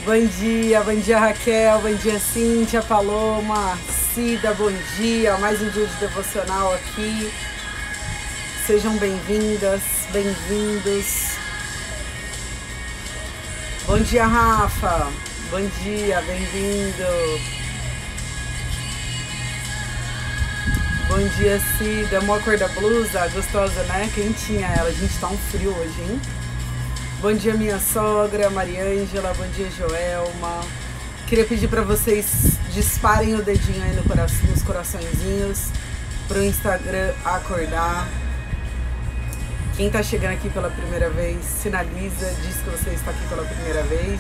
Bom dia Raquel, bom dia Cíntia, Paloma, Cida, bom dia, mais um dia de devocional aqui. Sejam bem-vindas, bem-vindos. Bom dia Rafa, bom dia, bem-vindo. Bom dia Cida, amor, a cor da blusa, gostosa, né? Quentinha ela, gente, tá um frio hoje, hein? Bom dia minha sogra, Mariângela, bom dia Joelma. Queria pedir para vocês disparem o dedinho aí nos coraçõezinhos pro Instagram acordar. Quem tá chegando aqui pela primeira vez, sinaliza, diz que você está aqui pela primeira vez.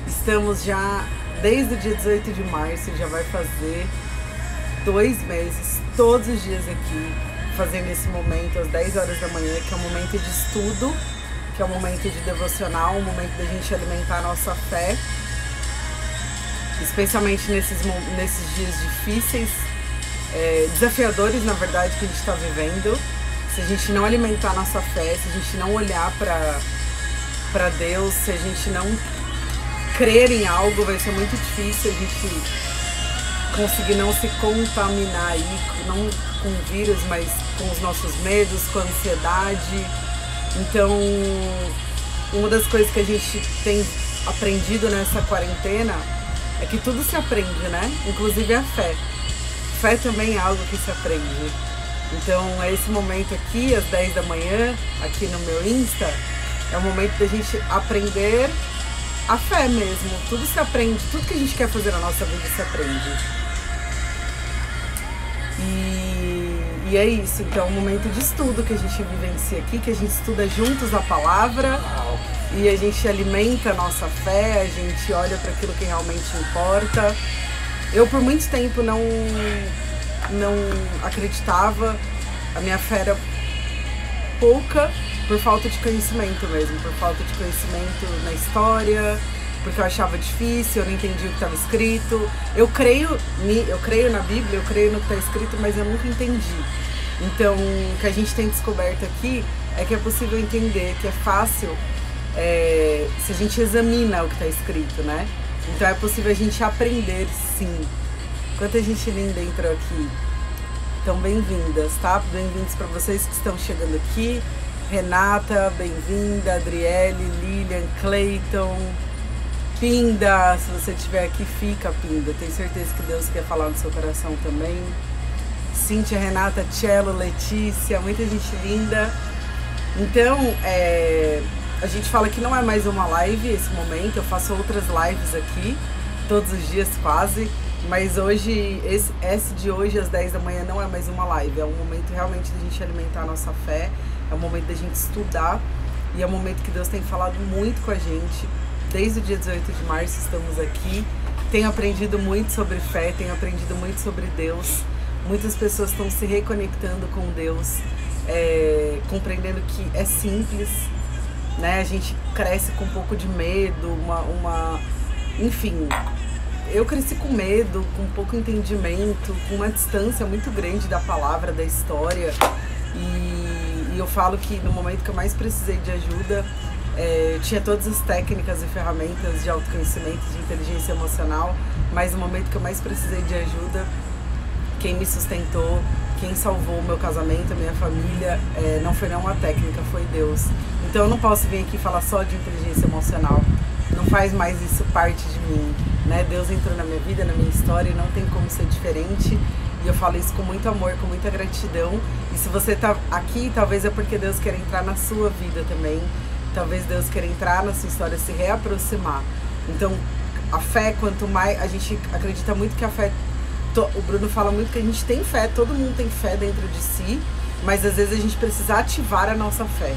Estamos já desde o dia 18 de março, já vai fazer 2 meses, todos os dias aqui, fazendo esse momento às 10 horas da manhã, que é um momento de estudo, que é um momento de devocional, um momento da gente alimentar a nossa fé, especialmente nesses dias difíceis, desafiadores, na verdade, que a gente está vivendo. Se a gente não alimentar a nossa fé, se a gente não olhar para Deus, se a gente não crer em algo, vai ser muito difícil a gente conseguir não se contaminar aí, não com o vírus, mas com os nossos medos, com a ansiedade. Então, uma das coisas que a gente tem aprendido nessa quarentena é que tudo se aprende, né? Inclusive a fé. Fé também é algo que se aprende. Então, esse momento aqui, às 10 da manhã, aqui no meu Insta, é o momento da gente aprender a fé mesmo. Tudo se aprende, tudo que a gente quer fazer na nossa vida se aprende. E é isso, então é um momento de estudo que a gente vivencia aqui, que a gente estuda juntos a palavra e a gente alimenta a nossa fé, a gente olha para aquilo que realmente importa. Eu por muito tempo não acreditava, a minha fé era pouca por falta de conhecimento mesmo, por falta de conhecimento na história, porque eu achava difícil, eu não entendia o que estava escrito. Eu creio na Bíblia, eu creio no que está escrito, mas eu nunca entendi. Então, o que a gente tem descoberto aqui é que é possível entender, que é fácil se a gente examina o que está escrito, né? Então é possível a gente aprender, sim. Quanta gente linda entrou aqui. Então, bem-vindas, tá? Bem-vindos para vocês que estão chegando aqui. Renata, bem-vinda. Adriele, Lilian, Clayton, Pinda. Se você estiver aqui, fica, Pinda. Tenho certeza que Deus quer falar no seu coração também. Cíntia, Renata, Cello, Letícia, muita gente linda. Então, a gente fala que não é mais uma live esse momento, eu faço outras lives aqui, todos os dias quase, mas hoje, esse de hoje às 10 da manhã não é mais uma live, é um momento realmente da gente alimentar a nossa fé, é um momento da gente estudar, e é um momento que Deus tem falado muito com a gente. Desde o dia 18 de março estamos aqui, tenho aprendido muito sobre fé, tenho aprendido muito sobre Deus. Muitas pessoas estão se reconectando com Deus, compreendendo que é simples, né? A gente cresce com um pouco de medo, enfim, eu cresci com medo, com pouco entendimento, com uma distância muito grande da palavra, da história, e eu falo que no momento que eu mais precisei de ajuda, eu tinha todas as técnicas e ferramentas de autoconhecimento, de inteligência emocional, mas no momento que eu mais precisei de ajuda, quem me sustentou, quem salvou o meu casamento, a minha família, não foi nenhuma técnica, foi Deus. Então eu não posso vir aqui falar só de inteligência emocional, não faz mais isso parte de mim, né? Deus entrou na minha vida, na minha história, e não tem como ser diferente. E eu falo isso com muito amor, com muita gratidão. E se você tá aqui, talvez é porque Deus quer entrar na sua vida também. Talvez Deus queira entrar na sua história, se reaproximar. Então, a fé, quanto mais... A gente acredita muito que a fé... O Bruno fala muito que a gente tem fé, todo mundo tem fé dentro de si, mas às vezes a gente precisa ativar a nossa fé,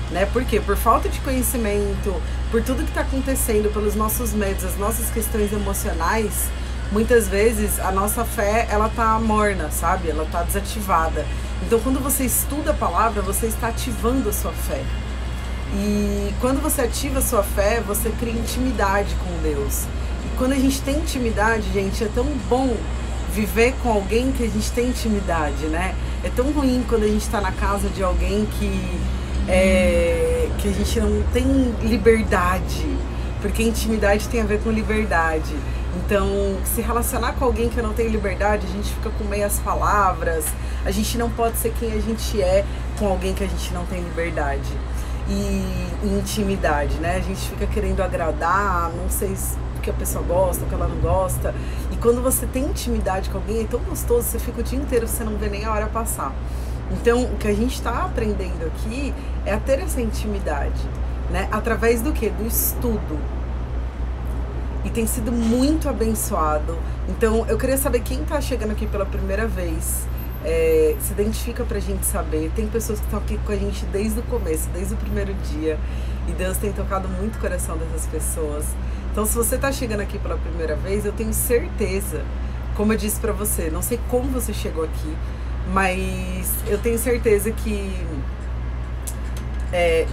né? Por quê? Por falta de conhecimento, por tudo que está acontecendo, pelos nossos medos, as nossas questões emocionais, muitas vezes a nossa fé, ela tá morna, sabe? Ela tá desativada. Então, quando você estuda a palavra, você está ativando a sua fé. E quando você ativa a sua fé, você cria intimidade com Deus. E quando a gente tem intimidade, gente, é tão bom viver com alguém que a gente tem intimidade, né? É tão ruim quando a gente está na casa de alguém que a gente não tem liberdade, Porque intimidade tem a ver com liberdade. Então, se relacionar com alguém que não tem liberdade, a gente fica com meias palavras, a gente não pode ser quem a gente é com alguém que a gente não tem liberdade. E intimidade, né? A gente fica querendo agradar, não sei o que a pessoa gosta, o que ela não gosta. E quando você tem intimidade com alguém, é tão gostoso, você fica o dia inteiro, você não vê nem a hora passar. Então, o que a gente está aprendendo aqui é a ter essa intimidade, né? Através do quê? Do estudo. E tem sido muito abençoado. Então, eu queria saber quem está chegando aqui pela primeira vez. Se identifica pra gente saber. Tem pessoas que estão aqui com a gente desde o começo, desde o primeiro dia. E Deus tem tocado muito o coração dessas pessoas. Então, se você tá chegando aqui pela primeira vez, eu tenho certeza, como eu disse pra você, não sei como você chegou aqui, mas eu tenho certeza que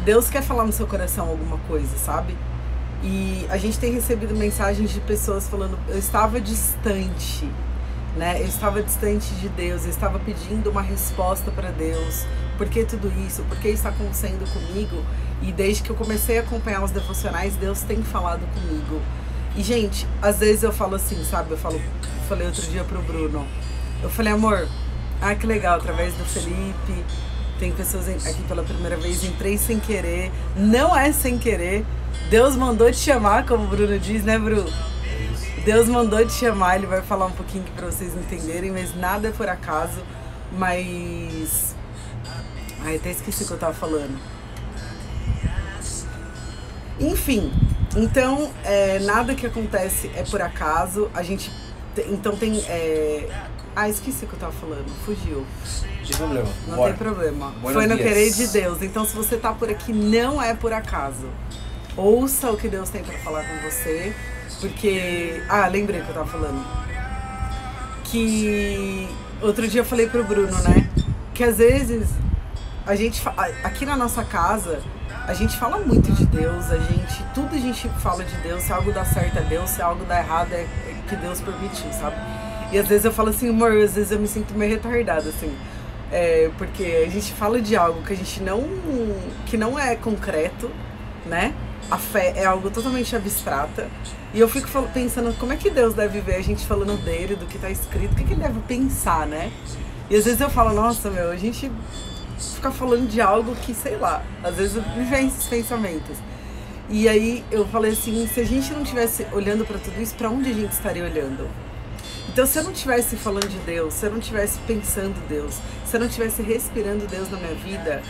Deus quer falar no seu coração alguma coisa, sabe? E a gente tem recebido mensagens de pessoas falando, eu estava distante, né? Eu estava distante de Deus, eu estava pedindo uma resposta para Deus. Por que tudo isso? Por que isso está acontecendo comigo? E desde que eu comecei a acompanhar os devocionais, Deus tem falado comigo. E, gente, às vezes eu falo assim, sabe? Falei outro dia pro Bruno. Eu falei, amor, que legal, através do Felipe, tem pessoas aqui pela primeira vez, entrei sem querer. Não é sem querer. Deus mandou te chamar, como o Bruno diz, né, Bruno? Deus mandou te chamar, ele vai falar um pouquinho aqui pra vocês entenderem, mas nada é por acaso. Mas... até esqueci o que eu tava falando. Enfim, então, nada que acontece é por acaso. A gente... então tem... esqueci o que eu tava falando, fugiu. Não tem problema. Não tem problema. Foi no querer de Deus. Então, se você tá por aqui, não é por acaso. Ouça o que Deus tem pra falar com você. Porque... lembrei o que eu tava falando. Que... outro dia eu falei pro Bruno, né? Que às vezes... a gente... aqui na nossa casa... a gente fala muito de Deus. Tudo a gente fala de Deus. Se algo dá certo é Deus. Se algo dá errado é que Deus permitiu, sabe? E às vezes eu falo assim, amor, às vezes eu me sinto meio retardada, assim. Porque a gente fala de algo que a gente que não é concreto, né? A fé é algo totalmente abstrata. E eu fico pensando, como é que Deus deve ver a gente falando dele, do que tá escrito, o que ele deve pensar, né? E às vezes eu falo, nossa, a gente fica falando de algo que, sei lá, às vezes me vem esses pensamentos. E aí eu falei assim, se a gente não estivesse olhando pra tudo isso, pra onde a gente estaria olhando? Então, se eu não estivesse falando de Deus, se eu não estivesse pensando Deus, se eu não estivesse respirando Deus na minha vida,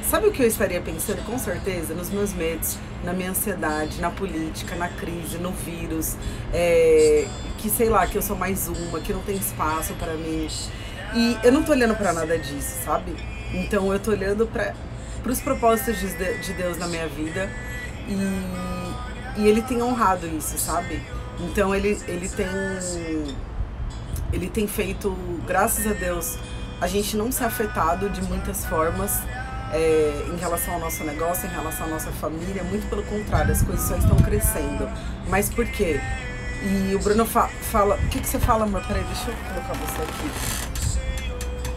sabe o que eu estaria pensando? Com certeza, nos meus medos, na minha ansiedade, na política, na crise, no vírus, que sei lá, que eu sou mais uma, que não tem espaço pra mim. E eu não tô olhando pra nada disso, sabe? Então, eu tô olhando pros propósitos de Deus na minha vida e Ele tem honrado isso, sabe? Então, Ele tem feito, graças a Deus, a gente não ser afetado de muitas formas em relação ao nosso negócio, em relação à nossa família. Muito pelo contrário, as coisas só estão crescendo. Mas por quê? E o Bruno fala... O que você fala, amor? Peraí, deixa eu colocar você aqui.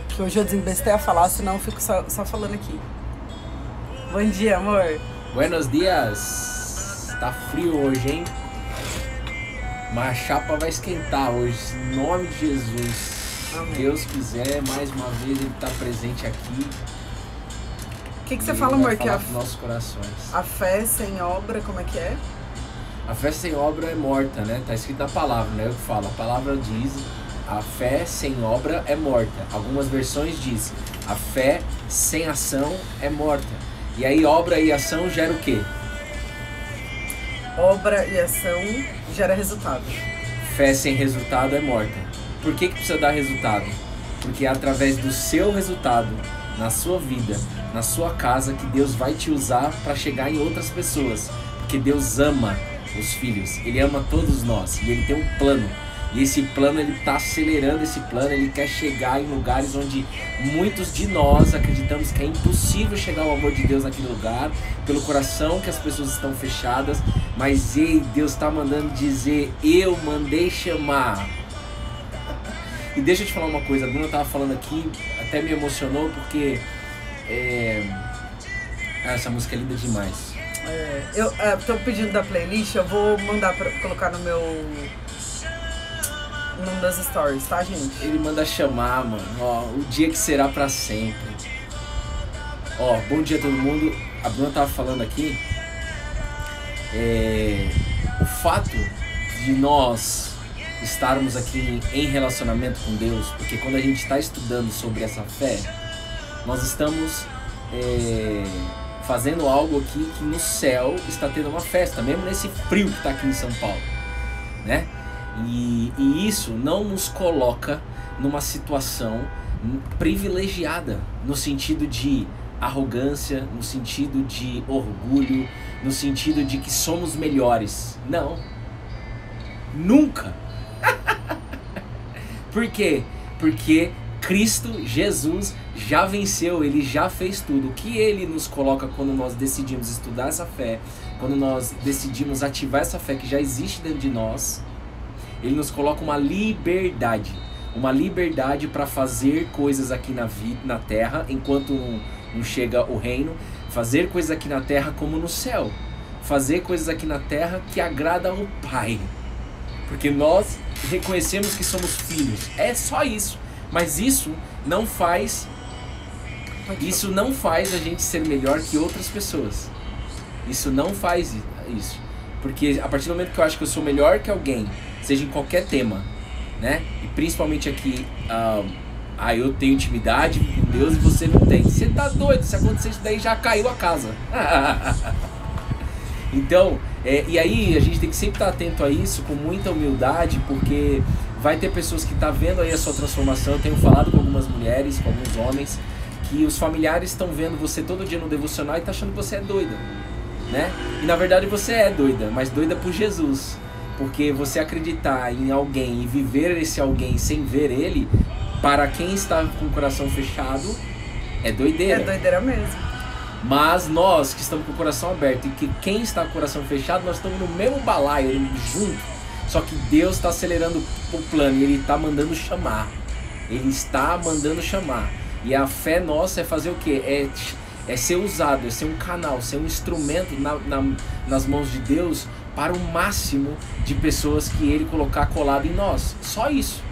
Que hoje eu desembestei a falar, senão eu fico só falando aqui. Bom dia, amor. Buenos dias. Tá frio hoje, hein? Mas a chapa vai esquentar hoje, em nome de Jesus. Se Deus quiser, mais uma vez Ele está presente aqui. O que você fala, amor? Que nossos corações. A fé sem obra, como é que é? A fé sem obra é morta, né? Tá escrito na palavra, né? Eu falo, a palavra diz, a fé sem obra é morta. Algumas versões dizem, a fé sem ação é morta. E aí obra e ação gera o quê? Obra e ação gera resultado. Fé sem resultado é morta. Por que precisa dar resultado? Porque é através do seu resultado, na sua vida, na sua casa, que Deus vai te usar para chegar em outras pessoas. Porque Deus ama os filhos, Ele ama todos nós e Ele tem um plano. E esse plano, Ele está acelerando esse plano, Ele quer chegar em lugares onde muitos de nós acreditamos que é impossível chegar ao amor de Deus naquele lugar, pelo coração que as pessoas estão fechadas, mas Deus está mandando dizer, eu mandei chamar. E deixa eu te falar uma coisa, a Bruna estava falando aqui, até me emocionou porque essa música é linda demais. Eu tô pedindo da playlist, eu vou mandar pra colocar no meu... num das stories, tá, gente? Ele manda chamar, mano. Ó, o dia que será pra sempre. Ó, bom dia a todo mundo. A Bruna tava falando aqui. O fato de nós estarmos aqui em relacionamento com Deus, porque quando a gente está estudando sobre essa fé, nós estamos fazendo algo aqui que no céu está tendo uma festa, mesmo nesse frio que está aqui em São Paulo, né? E isso não nos coloca numa situação privilegiada, no sentido de arrogância, no sentido de orgulho, no sentido de que somos melhores. Não. Nunca. Por quê? Porque Cristo Jesus já venceu, Ele já fez tudo. O que Ele nos coloca quando nós decidimos estudar essa fé, quando nós decidimos ativar essa fé que já existe dentro de nós, Ele nos coloca uma liberdade para fazer coisas aqui na vida, na terra, enquanto não chega o reino, fazer coisas aqui na terra como no céu, fazer coisas aqui na terra que agrada ao Pai, porque nós reconhecemos que somos filhos. É só isso, mas isso não faz a gente ser melhor que outras pessoas. Isso não faz isso, porque a partir do momento que eu acho que eu sou melhor que alguém, seja em qualquer tema, né? E principalmente aqui, eu tenho intimidade com Deus e você não tem. Você tá doido? Se acontecer isso daí, já caiu a casa. Então, e aí a gente tem que sempre estar atento a isso com muita humildade, porque vai ter pessoas que estão vendo aí a sua transformação. Eu tenho falado com algumas mulheres, com alguns homens, que os familiares estão vendo você todo dia no devocional e tá achando que você é doida, né? E na verdade você é doida, mas doida por Jesus. Porque você acreditar em alguém e viver esse alguém sem ver ele, para quem está com o coração fechado, é doideira. É doideira mesmo. Mas nós que estamos com o coração aberto e que quem está com o coração fechado, nós estamos no mesmo balaio, junto. Só que Deus está acelerando o plano e Ele está mandando chamar. Ele está mandando chamar. E a fé nossa é fazer o quê? É ser usado, é ser um canal, ser um instrumento nas mãos de Deus para o máximo de pessoas que Ele colocar colado em nós. Só isso.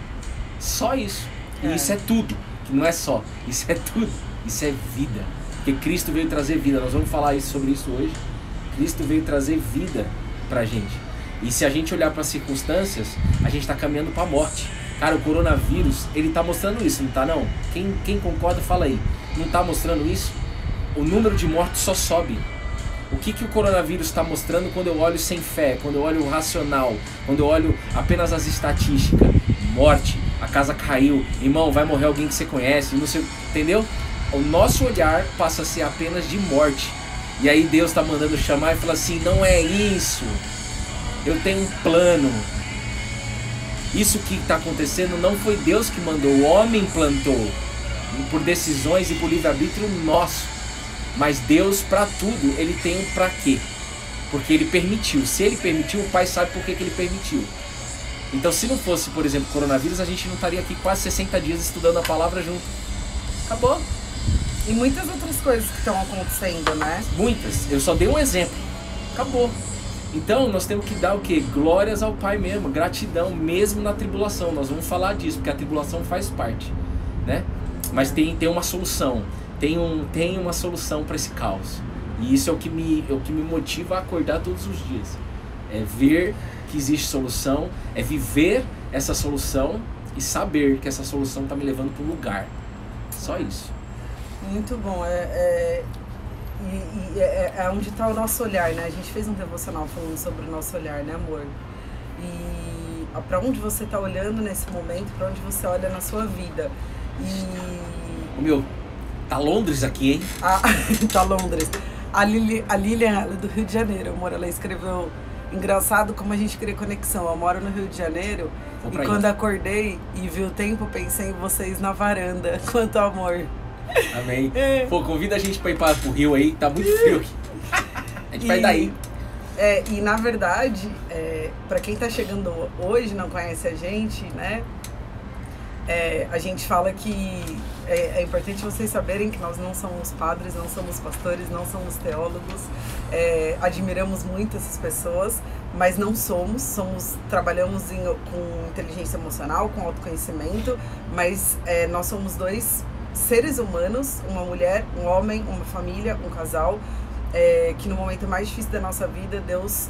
Só isso. E isso é tudo. Que não é só. Isso é tudo. Isso é vida. Porque Cristo veio trazer vida. Nós vamos falar sobre isso hoje. Cristo veio trazer vida pra gente. E se a gente olhar para as circunstâncias, a gente está caminhando para a morte. Cara, o coronavírus, ele está mostrando isso, não está não? Quem concorda, fala aí. Não está mostrando isso? O número de mortes só sobe. O que o coronavírus está mostrando quando eu olho sem fé, quando eu olho racional, quando eu olho apenas as estatísticas? Morte, a casa caiu, irmão, vai morrer alguém que você conhece, não sei, entendeu? O nosso olhar passa a ser apenas de morte. E aí Deus está mandando chamar e fala assim, não é isso. Eu tenho um plano. Isso que está acontecendo não foi Deus que mandou, o homem plantou. Por decisões e por livre-arbítrio nosso. Mas Deus, para tudo, Ele tem um pra quê. Porque Ele permitiu. Se Ele permitiu, o Pai sabe por que Ele permitiu. Então se não fosse, por exemplo, coronavírus, a gente não estaria aqui quase 60 dias estudando a palavra junto. Acabou. E muitas outras coisas que estão acontecendo, né? Muitas. Eu só dei um exemplo. Acabou. Então nós temos que dar o quê? Glórias ao Pai mesmo. Gratidão mesmo na tribulação. Nós vamos falar disso, porque a tribulação faz parte, né? Mas tem uma solução. Tem uma solução para esse caos. E isso é o que me motiva a acordar todos os dias. É ver que existe solução, é viver essa solução e saber que essa solução está me levando para um lugar. Só isso. Muito bom. É onde está o nosso olhar, né? A gente fez um devocional falando sobre o nosso olhar, né, amor? E para onde você está olhando nesse momento, para onde você olha na sua vida. O meu, tá Londres aqui, hein? Tá Londres. A Lilian, ela é do Rio de Janeiro, amor, ela escreveu, engraçado como a gente cria conexão. Eu moro no Rio de Janeiro e quando acordei e vi o tempo, pensei em vocês na varanda. Quanto amor. Amém. Pô, convida a gente pra ir pro Rio aí, tá muito frio aqui. A gente vai daí. E na verdade, pra quem tá chegando hoje, não conhece a gente, né? A gente fala que é importante vocês saberem que nós não somos padres, não somos pastores, não somos teólogos. Admiramos muito essas pessoas, mas não trabalhamos com inteligência emocional, com autoconhecimento, mas nós somos dois seres humanos, uma mulher, um homem, uma família, um casal, que no momento mais difícil da nossa vida, Deus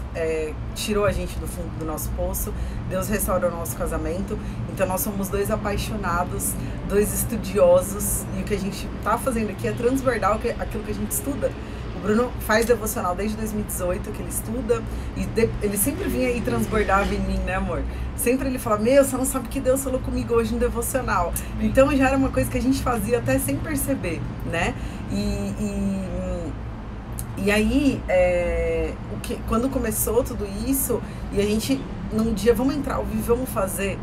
tirou a gente do fundo do nosso poço, Deus restaurou o nosso casamento. Então nós somos dois apaixonados, dois estudiosos, e o que a gente está fazendo aqui é transbordar aquilo que a gente estuda. O Bruno faz devocional desde 2018, que ele estuda, e ele sempre vinha e transbordava em mim, né, amor? Sempre ele fala, você não sabe o que Deus falou comigo hoje no devocional. Então já era uma coisa que a gente fazia até sem perceber, né? E aí, quando começou tudo isso, e a gente, num dia, vamos entrar ao vivo, vamos fazer,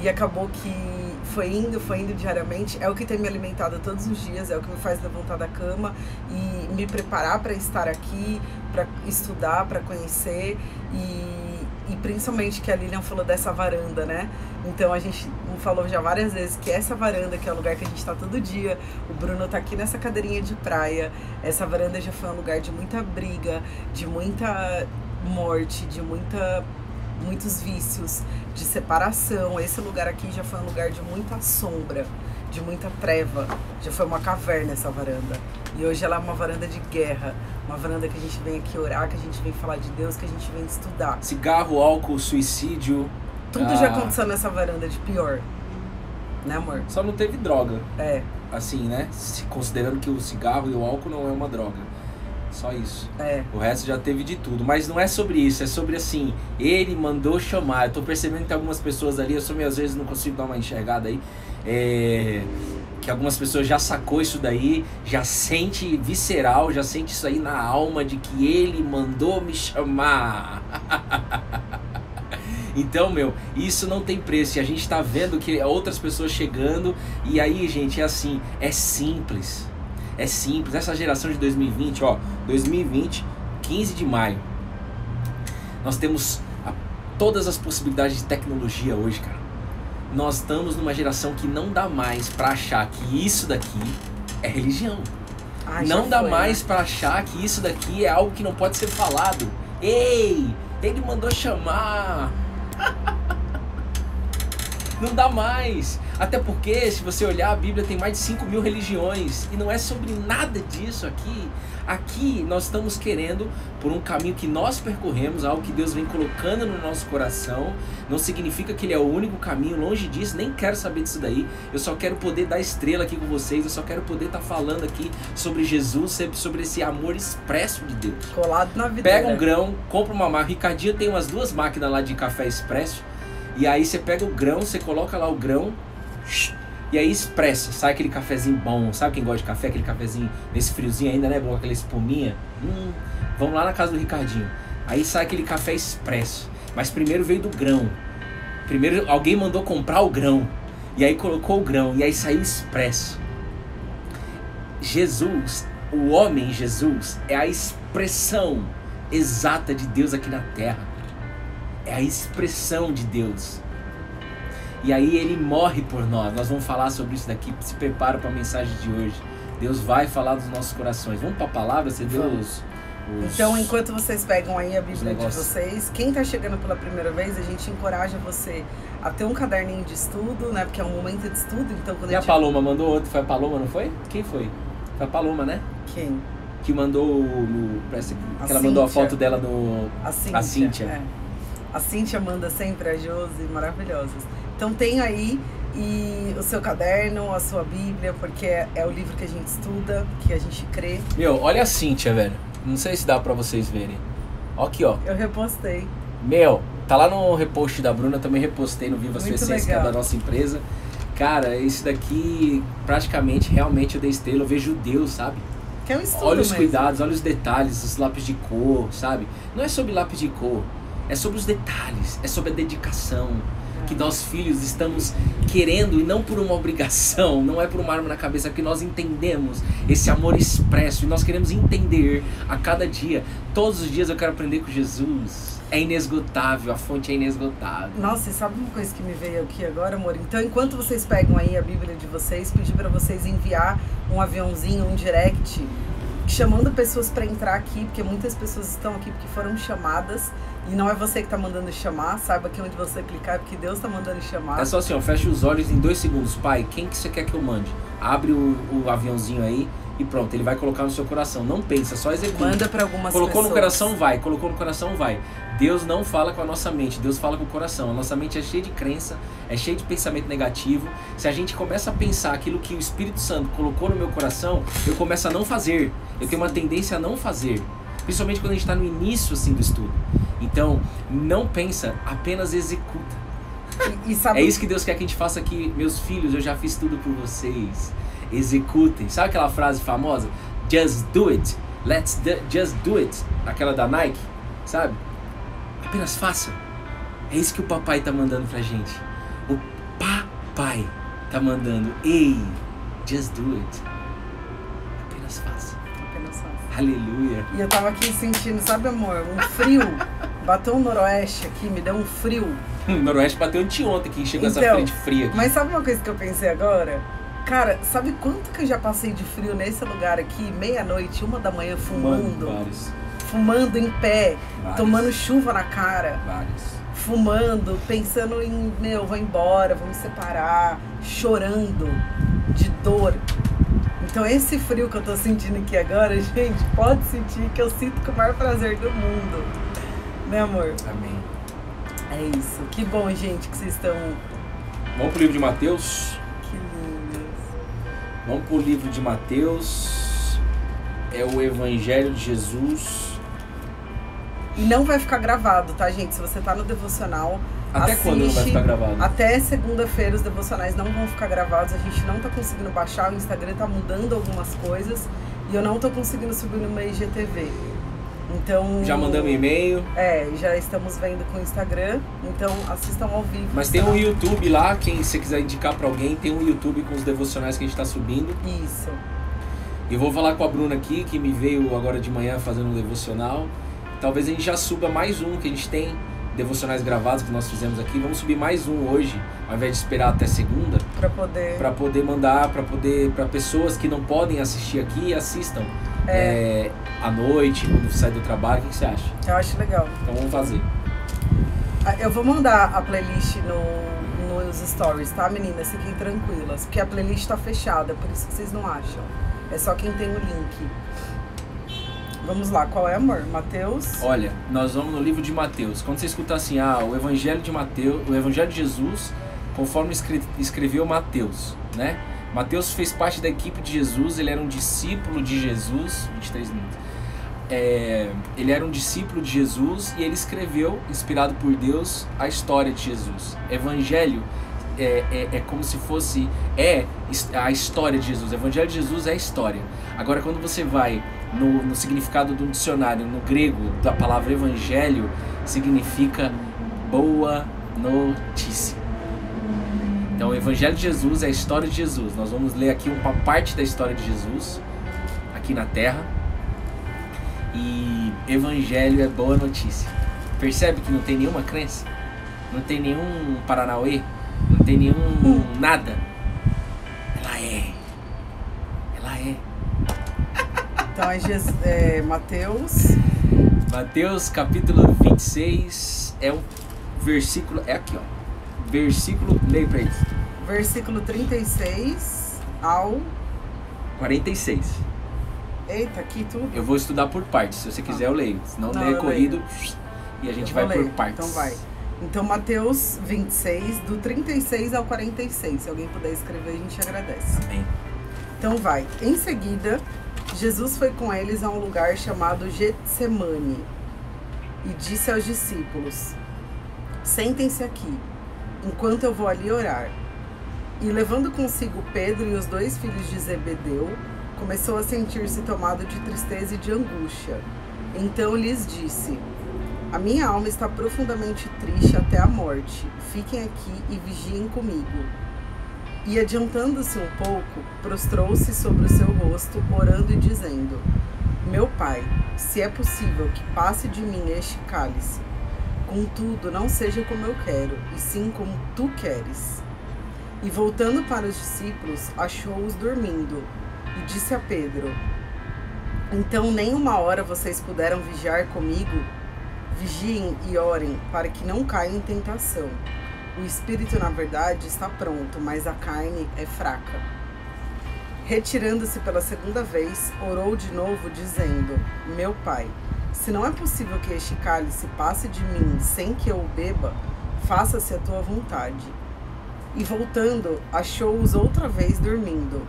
e acabou que foi indo diariamente, é o que tem me alimentado todos os dias, é o que me faz levantar da cama e me preparar para estar aqui, para estudar, para conhecer, e principalmente que a Lilian falou dessa varanda, né? Então a gente falou já várias vezes que essa varanda, que é o lugar que a gente está todo dia, o Bruno tá aqui nessa cadeirinha de praia, essa varanda já foi um lugar de muita briga, de muita morte, de muitos vícios, de separação. Esse lugar aqui já foi um lugar de muita sombra, de muita treva, já foi uma caverna essa varanda. E hoje ela é uma varanda de guerra, uma varanda que a gente vem aqui orar, que a gente vem falar de Deus, que a gente vem estudar. Cigarro, álcool, suicídio. Tudo já aconteceu nessa varanda de pior, né, amor? Só não teve droga. Assim, né? Considerando que o cigarro e o álcool não é uma droga. Só isso. O resto já teve de tudo. Mas não é sobre isso, é sobre assim, ele mandou chamar. Eu tô percebendo que tem algumas pessoas ali, às vezes não consigo dar uma enxergada aí, que algumas pessoas já sacou isso daí, já sente visceral, já sente isso aí na alma de que ele mandou me chamar. Então, isso não tem preço. E a gente tá vendo que outras pessoas chegando. E aí, gente, é assim, é simples. É simples. Essa geração de 2020, 2020, 15 de maio. Nós temos todas as possibilidades de tecnologia hoje, cara. Nós estamos numa geração que não dá mais pra achar que isso daqui é religião. Não dá mais pra achar que isso daqui é algo que não pode ser falado. Ei, ele mandou chamar. Não dá mais. Até porque, se você olhar, a Bíblia tem mais de 5.000 religiões. E não é sobre nada disso aqui. Aqui nós estamos querendo, por um caminho que nós percorremos, algo que Deus vem colocando no nosso coração. Não significa que ele é o único caminho, longe disso, nem quero saber disso daí. Eu só quero poder dar estrela aqui com vocês. Eu só quero poder estar falando aqui sobre Jesus, sobre esse amor expresso de Deus. Colado na vida. Pega um grão, compra uma máquina. Ricardinho tem umas 2 máquinas lá de café expresso. E aí você pega o grão, você coloca lá o grão, e aí expressa, sai aquele cafezinho bom. Sabe quem gosta de café? Aquele cafezinho nesse friozinho ainda, né? Bom, aquela espuminha. Vamos lá na casa do Ricardinho. Aí sai aquele café expresso. Mas primeiro veio do grão. Primeiro alguém mandou comprar o grão. E aí colocou o grão. E aí saiu expresso. Jesus, o homem Jesus, é a expressão exata de Deus aqui na terra. É a expressão de Deus. E aí ele morre por nós. Nós vamos falar sobre isso daqui. Se prepara para a mensagem de hoje. Deus vai falar dos nossos corações. Vamos para a palavra? Você deu Então, enquanto vocês pegam aí a Bíblia de vocês, quem está chegando pela primeira vez, a gente encoraja você a ter um caderninho de estudo, né? Porque é um momento de estudo. Então, quando a Paloma mandou outro. Foi a Paloma, não foi? Quem foi? Foi a Paloma, né? Quem? Que mandou parece que ela mandou a foto dela no... A Cíntia. A Cíntia manda sempre, a Josi, maravilhosas. Então tem aí o seu caderno, a sua Bíblia, porque é o livro que a gente estuda, que a gente crê. Olha a Cíntia, velho. Não sei se dá pra vocês verem. Ó aqui, ó. Eu repostei. Tá lá no repost da Bruna, também repostei no Viva Sua Essência, que é da nossa empresa. Cara, esse daqui, praticamente, realmente eu dei estrela, eu vejo Deus, sabe? Que é um estudo olha os mesmo. Cuidados, olha os detalhes, os lápis de cor, sabe? Não é sobre lápis de cor. É sobre os detalhes, é sobre a dedicação, que nós filhos estamos querendo, e não por uma obrigação, não é por uma arma na cabeça, é porque nós entendemos esse amor expresso e nós queremos entender a cada dia. Todos os dias eu quero aprender com Jesus. É inesgotável, a fonte é inesgotável. Nossa, e sabe uma coisa que me veio aqui agora, amor? Então, enquanto vocês pegam aí a Bíblia de vocês, pedi para vocês enviar um aviãozinho, um direct, chamando pessoas para entrar aqui, porque muitas pessoas estão aqui porque foram chamadas. E não é você que tá mandando chamar, saiba que onde você clicar é porque Deus tá mandando chamar. É só assim, ó, fecha os olhos em 2 segundos. Pai, quem que você quer que eu mande? Abre o aviãozinho aí e pronto, ele vai colocar no seu coração. Não pensa, só executa. Manda pra algumas Colocou pessoas. no coração, vai. Colocou no coração, vai. Deus não fala com a nossa mente, Deus fala com o coração. A nossa mente é cheia de crença, é cheia de pensamento negativo. Se a gente começa a pensar aquilo que o Espírito Santo colocou no meu coração, eu começo a não fazer. Eu tenho uma tendência a não fazer. Principalmente quando a gente está no início assim, do estudo. Então, não pensa, apenas executa. E sabe... É isso que Deus quer que a gente faça aqui. Meus filhos, eu já fiz tudo por vocês. Executem. Sabe aquela frase famosa? Just do it. Just do it. Aquela da Nike, sabe? Apenas faça. É isso que o papai tá mandando pra gente. O papai tá mandando. Ei, just do it. Apenas faça. Apenas faça. Aleluia. E eu tava aqui sentindo, sabe, amor? Um frio. Bateu um noroeste aqui, me deu um frio. O noroeste bateu anteontem que chegou Então, essa frente fria aqui. Mas sabe uma coisa que eu pensei agora? Cara, sabe quanto que eu já passei de frio nesse lugar aqui? Meia-noite, 1 da manhã, fumando. Vários. Fumando em pé, Vários. tomando chuva na cara. Vários. Fumando, pensando em, vou embora, vou me separar. Chorando de dor. Então esse frio que eu tô sentindo aqui agora, gente, pode sentir que eu sinto com o maior prazer do mundo. Né, amor? Amém. É isso. Que bom, gente, que vocês estão... Vamos pro livro de Mateus. Que lindos. Vamos pro livro de Mateus. É o Evangelho de Jesus. E não vai ficar gravado, tá, gente? Se você tá no devocional, Até quando não vai ficar gravado? Até segunda-feira os devocionais não vão ficar gravados. A gente não tá conseguindo baixar, o Instagram tá mudando algumas coisas. E eu não tô conseguindo subir no meu IGTV. Então... Já mandamos e-mail. Já estamos vendo com o Instagram. Então assistam ao vivo. Mas tem um YouTube lá, quem você quiser indicar pra alguém, tem um YouTube com os devocionais que a gente tá subindo. Isso. Eu vou falar com a Bruna aqui, que me veio agora de manhã fazendo um devocional. Talvez a gente já suba mais um, que a gente tem devocionais gravados que nós fizemos aqui. Vamos subir mais um hoje, ao invés de esperar até segunda. Pra poder mandar, para pessoas que não podem assistir aqui, assistam. À noite, quando sai do trabalho. O que você acha? Eu acho legal. Então vamos fazer. Eu vou mandar a playlist nos stories, tá, meninas? Fiquem tranquilas, porque a playlist tá fechada, por isso que vocês não acham. É só quem tem o link. Vamos lá, qual é, amor? Mateus? Olha, nós vamos no livro de Mateus. Quando você escuta assim, o Evangelho de Mateus, o Evangelho de Jesus, conforme escreveu Mateus, né? Mateus fez parte da equipe de Jesus, ele era um discípulo de Jesus, 23 minutos. Ele era um discípulo de Jesus e ele escreveu, inspirado por Deus, a história de Jesus. Evangelho é como se fosse a história de Jesus. O Evangelho de Jesus é a história. Agora, quando você vai no significado do dicionário, no grego, da palavra evangelho, significa boa notícia. Então, o Evangelho de Jesus é a história de Jesus. Nós vamos ler aqui uma parte da história de Jesus, aqui na Terra. E Evangelho é boa notícia. Percebe que não tem nenhuma crença? Não tem nenhum paranauê? Não tem nenhum nada? Ela é. Então é Mateus. Mateus capítulo 26 é um versículo. É aqui, ó. Versículo. Leia pra eles. Versículo 36 ao 46. Eita, aqui tudo. Eu vou estudar por partes. Se você quiser, eu leio. Se não ler corrido. E a gente vai por partes. Então vai. Então, Mateus 26, do 36 ao 46. Se alguém puder escrever, a gente agradece. Amém. Então vai. Em seguida, Jesus foi com eles a um lugar chamado Getsemane e disse aos discípulos: sentem-se aqui, enquanto eu vou ali orar. E levando consigo Pedro e os 2 filhos de Zebedeu, começou a sentir-se tomado de tristeza e de angústia. Então lhes disse: A minha alma está profundamente triste até a morte. Fiquem aqui e vigiem comigo. E adiantando-se um pouco, prostrou-se sobre o seu rosto, orando e dizendo: Meu Pai, se é possível que passe de mim este cálice, contudo não seja como eu quero, e sim como tu queres. E voltando para os discípulos, achou-os dormindo, e disse a Pedro: Então nem uma hora vocês puderam vigiar comigo? Vigiem e orem, para que não caiam em tentação. O espírito, na verdade, está pronto, mas a carne é fraca. Retirando-se pela segunda vez, orou de novo, dizendo: Meu Pai, se não é possível que este cálice passe de mim sem que eu o beba, faça-se a tua vontade. E voltando, achou-os outra vez dormindo,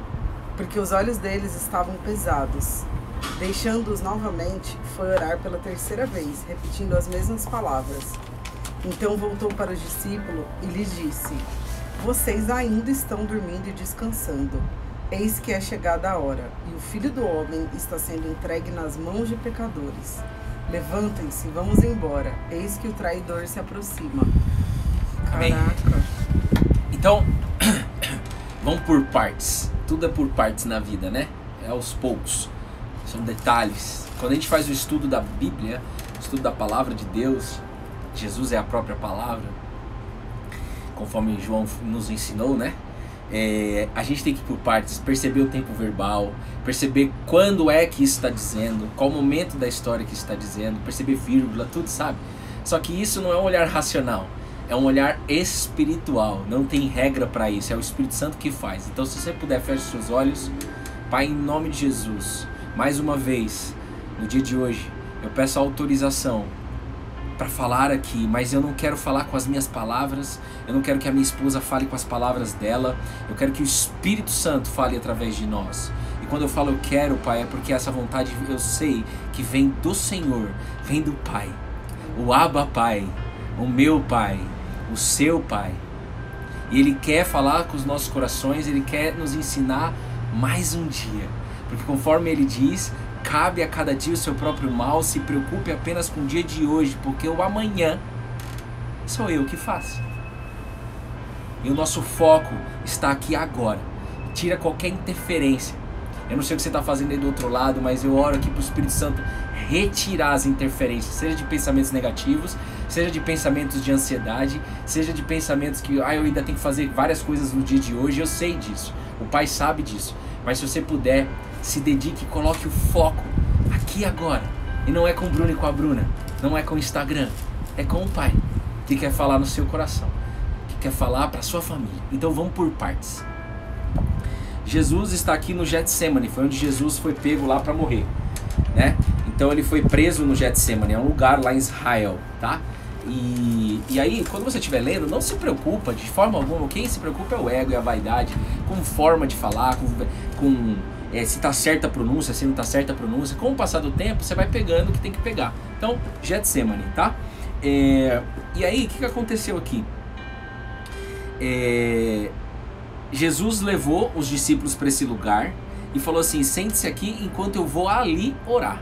porque os olhos deles estavam pesados. Deixando-os novamente, foi orar pela terceira vez, repetindo as mesmas palavras. Então voltou para os discípulos e lhes disse: Vocês ainda estão dormindo e descansando. Eis que é chegada a hora, e o Filho do Homem está sendo entregue nas mãos de pecadores. Levantem-se, vamos embora. Eis que o traidor se aproxima. Amém. Caraca. Então, vamos por partes. Tudo é por partes na vida, né? É aos poucos. São detalhes. Quando a gente faz o estudo da Bíblia, o estudo da palavra de Deus, Jesus é a própria palavra, conforme João nos ensinou, né? A gente tem que ir por partes, perceber o tempo verbal, perceber quando é que isso está dizendo, qual momento da história que isso está dizendo, perceber vírgula, tudo, sabe? Só que isso não é um olhar racional, é um olhar espiritual, não tem regra para isso, é o Espírito Santo que faz. Então, se você puder, feche os seus olhos. Pai, em nome de Jesus, mais uma vez, no dia de hoje, eu peço autorização para falar aqui, mas eu não quero falar com as minhas palavras, eu não quero que a minha esposa fale com as palavras dela, eu quero que o Espírito Santo fale através de nós. E quando eu falo eu quero, Pai, é porque essa vontade eu sei que vem do Senhor, vem do Pai, o Abba Pai, o meu Pai, o seu Pai. E Ele quer falar com os nossos corações, Ele quer nos ensinar mais um dia, porque conforme Ele diz, cabe a cada dia o seu próprio mal, se preocupe apenas com o dia de hoje, porque o amanhã sou eu que faço. E o nosso foco está aqui agora. Tira qualquer interferência. Eu não sei o que você está fazendo aí do outro lado, mas eu oro aqui para o Espírito Santo retirar as interferências, seja de pensamentos negativos, seja de pensamentos de ansiedade, seja de pensamentos que eu ainda tenho que fazer várias coisas no dia de hoje. Eu sei disso, o Pai sabe disso, mas se você puder, se dedique e coloque o foco aqui agora. E não é com o Bruno e com a Bruna, não é com o Instagram, é com o Pai, que quer falar no seu coração, que quer falar para a sua família. Então vamos por partes. Jesus está aqui no Getsemane, foi onde Jesus foi pego lá para morrer, né? Então ele foi preso no Getsemane, é um lugar lá em Israel, tá? E aí, quando você estiver lendo, não se preocupa de forma alguma. Quem se preocupa é o ego e a vaidade, com forma de falar, se está certa a pronúncia, se não está certa a pronúncia. Com o passar do tempo, você vai pegando o que tem que pegar. Então, Getsemane, tá? E aí, o que aconteceu aqui? Jesus levou os discípulos para esse lugar e falou assim: sente-se aqui enquanto eu vou ali orar.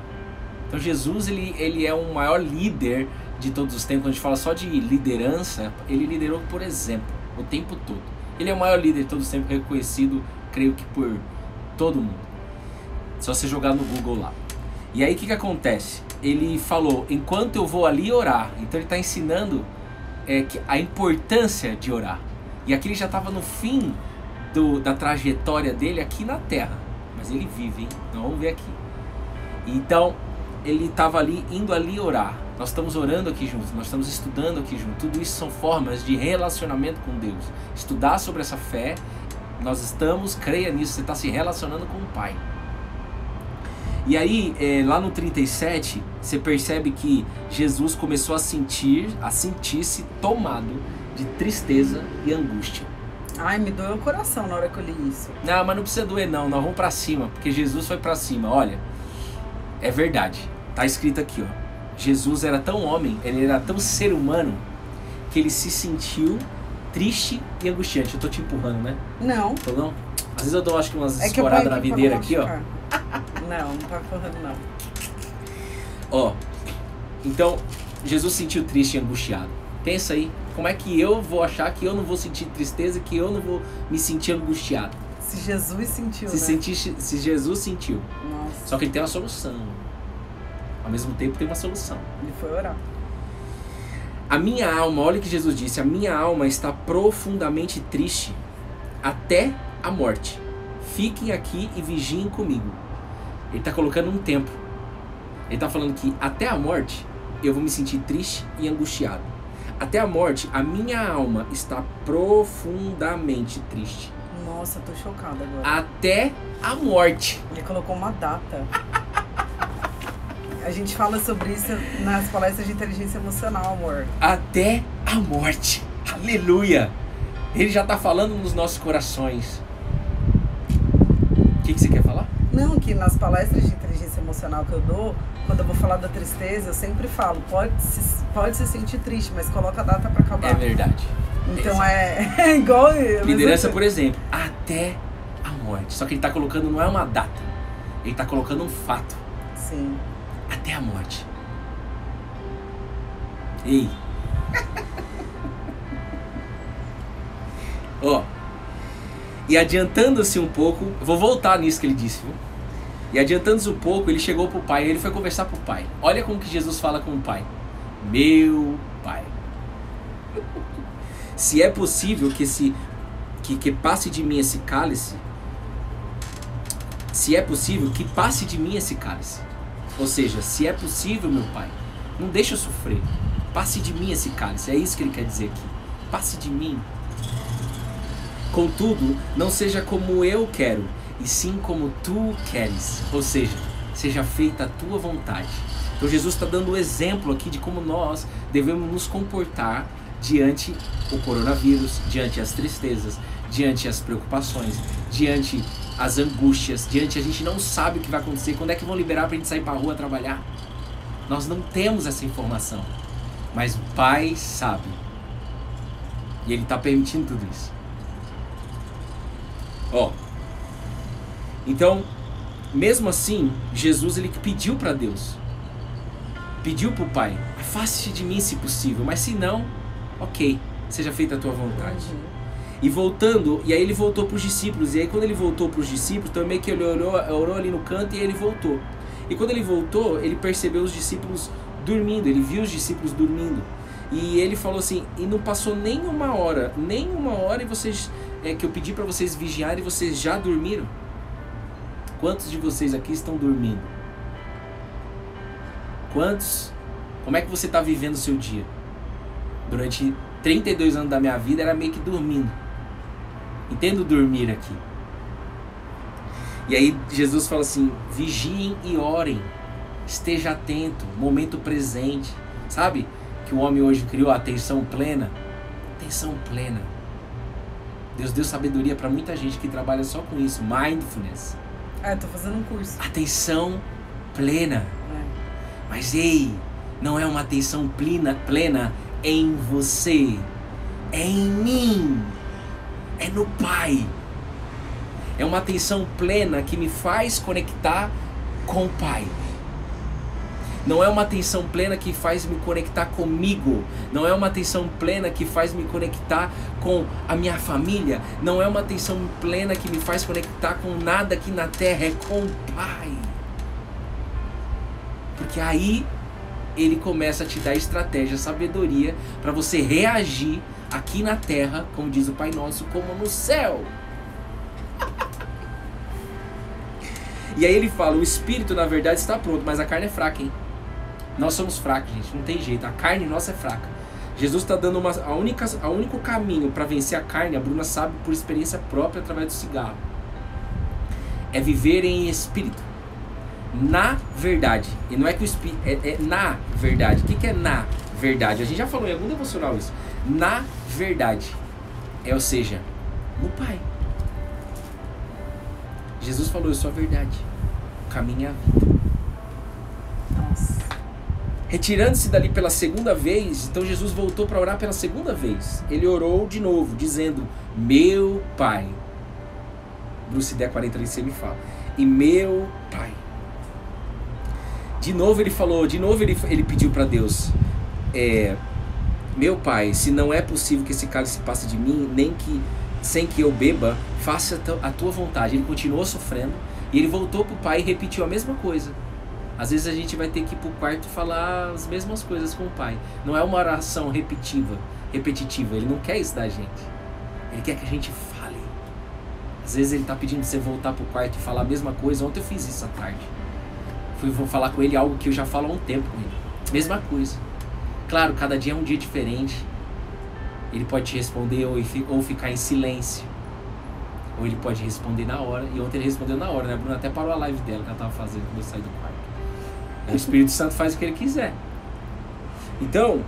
Então Jesus ele é o maior líder de todos os tempos. Quando a gente fala só de liderança, ele liderou por exemplo o tempo todo. Ele é o maior líder de todos os tempos, reconhecido, creio que por todo mundo. Só você jogar no Google lá. E aí o que acontece? Ele falou: enquanto eu vou ali orar. Então ele está ensinando a importância de orar. E aqui ele já estava no fim da trajetória dele aqui na Terra, mas ele vive, hein? Então vamos ver aqui. Então ele estava ali, indo ali orar. Nós estamos orando aqui juntos, nós estamos estudando aqui juntos. Tudo isso são formas de relacionamento com Deus. Estudar sobre essa fé, nós estamos, creia nisso, você está se relacionando com o Pai. E aí, lá no 37, você percebe que Jesus começou a sentir-se tomado de tristeza e angústia. Ai, me doeu o coração na hora que eu li isso. Não, mas não precisa doer não, nós vamos pra cima, porque Jesus foi pra cima. Olha, é verdade, tá escrito aqui, ó. Jesus era tão homem, ele era tão ser humano, que ele se sentiu triste e angustiante. Eu tô te empurrando, né? Não. Tô não? Às vezes eu dou, acho que umas escoradas na videira aqui, ó. Não, não tá empurrando não. Ó, então, Jesus se sentiu triste e angustiado? Pensa aí, como é que eu vou achar que eu não vou sentir tristeza, que eu não vou me sentir angustiado? Se Jesus sentiu, Se Jesus sentiu. Nossa. Só que ele tem uma solução. Ao mesmo tempo tem uma solução. Ele foi orar. A minha alma, olha o que Jesus disse, a minha alma está profundamente triste até a morte. Fiquem aqui e vigiem comigo. Ele está colocando um tempo. Ele está falando que até a morte eu vou me sentir triste e angustiado. Até a morte, a minha alma está profundamente triste. Nossa, tô chocada agora. Até a morte. Ele colocou uma data. A gente fala sobre isso nas palestras de inteligência emocional, amor. Até a morte. Aleluia. Ele já está falando nos nossos corações. O que você quer falar? Não, que nas palestras de inteligência emocional que eu dou, quando eu vou falar da tristeza, eu sempre falo, pode se sentir triste, mas coloca a data pra acabar. É verdade. Então é igual... Liderança, por exemplo, até a morte. Só que ele está colocando, não é uma data. Ele está colocando um fato. Sim. Até a morte. Ei. Ó. E adiantando-se um pouco, vou voltar nisso que ele disse, viu? E adiantando-se um pouco, ele chegou pro pai, ele foi conversar pro pai. Olha como que Jesus fala com o pai. Meu pai. Se é possível que passe de mim esse cálice, se é possível que passe de mim esse cálice. Ou seja, se é possível, meu pai, não deixa eu sofrer. Passe de mim esse cálice. É isso que ele quer dizer aqui. Passe de mim. Contudo, não seja como eu quero, e sim como tu queres. Ou seja, seja feita a tua vontade. Então Jesus está dando um exemplo aqui de como nós devemos nos comportar diante o coronavírus, diante as tristezas, diante as preocupações, diante as angústias, diante a gente não sabe o que vai acontecer, quando é que vão liberar pra gente sair pra rua trabalhar? Nós não temos essa informação, mas o Pai sabe, e Ele está permitindo tudo isso. Ó, então, mesmo assim, Jesus ele pediu para Deus, pediu para o Pai, afaste de mim se possível, mas se não, ok, seja feita a tua vontade. E voltando, e aí ele voltou para os discípulos, e aí quando ele voltou para os discípulos, também que ele orou ali no canto e aí ele voltou. E quando ele voltou, ele percebeu os discípulos dormindo, ele viu os discípulos dormindo. E ele falou assim, e não passou nem uma hora e vocês, que eu pedi para vocês vigiarem e vocês já dormiram? Quantos de vocês aqui estão dormindo? Quantos? Como é que você está vivendo o seu dia? Durante 32 anos da minha vida era meio que dormindo. Entendo dormir aqui. E aí Jesus fala assim, vigiem e orem. Esteja atento, momento presente. Sabe que o homem hoje criou a atenção plena? Atenção plena. Deus deu sabedoria para muita gente que trabalha só com isso. Mindfulness. Tô fazendo um curso. Atenção plena. Mas ei, não é uma atenção plena em você. É em mim. É no Pai. É uma atenção plena que me faz conectar com o Pai. Não é uma atenção plena que faz me conectar comigo. Não é uma atenção plena que faz me conectar com a minha família. Não é uma atenção plena que me faz conectar com nada aqui na terra. É com o Pai. Porque aí Ele começa a te dar estratégia, sabedoria para você reagir aqui na terra, como diz o Pai Nosso, como no céu. E aí ele fala, o espírito na verdade está pronto, mas a carne é fraca, hein? Nós somos fracos, gente, não tem jeito, a carne nossa é fraca. Jesus está dando a único caminho para vencer a carne, a Bruna sabe por experiência própria através do cigarro. É viver em espírito. Na verdade. E não é que o espírito... É na verdade. O que é na verdade? A gente já falou em algum devocional isso. Na verdade. Ou seja, no Pai. Jesus falou, eu sou a verdade. O caminho é a vida. Nossa. Retirando-se dali pela segunda vez, então Jesus voltou para orar pela segunda vez. Ele orou de novo, dizendo, meu Pai. Bruce der 43 me fala. E meu Pai. De novo ele falou, ele pediu para Deus, Meu pai, se não é possível que esse cálice passe de mim, nem que sem que eu beba, faça a tua vontade. Ele continuou sofrendo e ele voltou pro pai e repetiu a mesma coisa. Às vezes a gente vai ter que ir pro quarto e falar as mesmas coisas com o pai. Não é uma oração repetitiva. Ele não quer isso da gente. Ele quer que a gente fale. Às vezes ele tá pedindo pra você voltar pro quarto e falar a mesma coisa. Ontem eu fiz isso à tarde. Vou falar com ele algo que eu já falo há um tempo com ele. Mesma coisa. Claro, cada dia é um dia diferente. Ele pode te responder ou ficar em silêncio. Ou ele pode responder na hora. E ontem ele respondeu na hora, né? A Bruna até parou a live dela que ela tava fazendo quando eu saí do quarto. O Espírito Santo faz o que ele quiser. Então,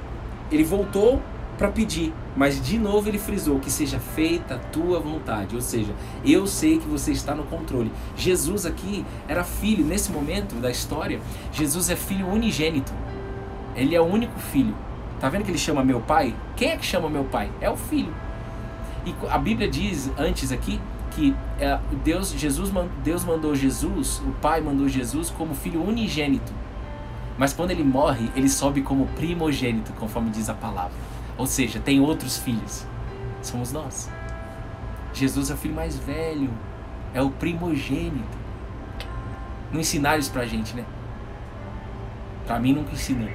ele voltou para pedir. Mas de novo ele frisou que seja feita a tua vontade. Ou seja, eu sei que você está no controle. Jesus aqui era filho, nesse momento da história, Jesus é filho unigênito. Ele é o único filho. Tá vendo que ele chama meu pai? Quem é que chama meu pai? É o filho. E a Bíblia diz antes aqui que Deus mandou Jesus, o pai mandou Jesus como filho unigênito. Mas quando ele morre, ele sobe como primogênito, conforme diz a palavra. Ou seja, tem outros filhos. Somos nós. Jesus é o filho mais velho. É o primogênito. Não ensinaram isso pra gente, né? Pra mim nunca ensinou.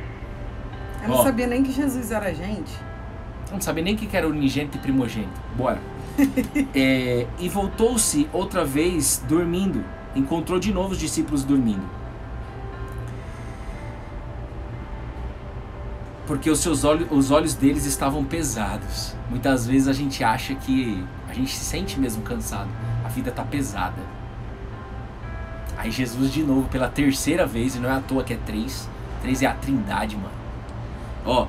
Eu não sabia nem que Jesus era gente. Eu não sabia nem o que era unigênito e primogênito. Bora. E voltou-se outra vez dormindo. Encontrou de novo os discípulos dormindo. Porque os olhos deles estavam pesados. Muitas vezes a gente acha que a gente se sente mesmo cansado. A vida está pesada. Aí Jesus de novo, pela terceira vez, e não é à toa que é 3. 3 é a trindade, mano.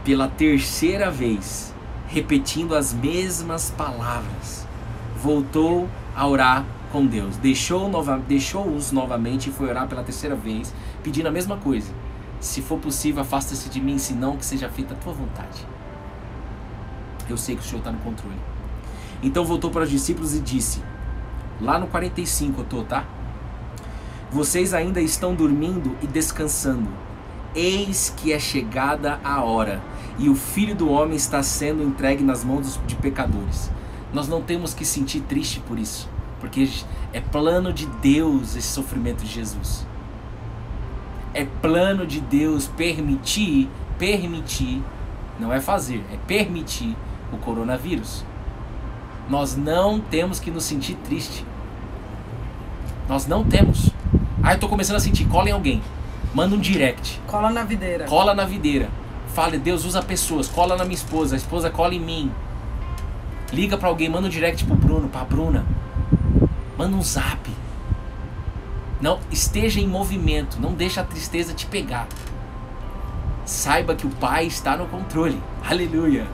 Pela terceira vez, repetindo as mesmas palavras, voltou a orar com Deus. Deixou-os novamente e foi orar pela terceira vez, pedindo a mesma coisa. Se for possível, afasta-se de mim, senão que seja feita a tua vontade. Eu sei que o Senhor está no controle. Então voltou para os discípulos e disse, lá no 45 eu tô, tá? Vocês ainda estão dormindo e descansando. Eis que é chegada a hora, e o Filho do Homem está sendo entregue nas mãos de pecadores. Nós não temos que sentir triste por isso, porque é plano de Deus esse sofrimento de Jesus. É plano de Deus permitir, não é fazer, é permitir o coronavírus. Nós não temos que nos sentir triste. Nós não temos. Eu tô começando a sentir, cola em alguém. Manda um direct. Cola na videira. Cola na videira. Fala, Deus usa pessoas, cola na minha esposa, a esposa cola em mim. Liga pra alguém, manda um direct pro Bruno, pra Bruna. Manda um zap. Não, esteja em movimento, não deixa a tristeza te pegar. Saiba que o Pai está no controle. Aleluia.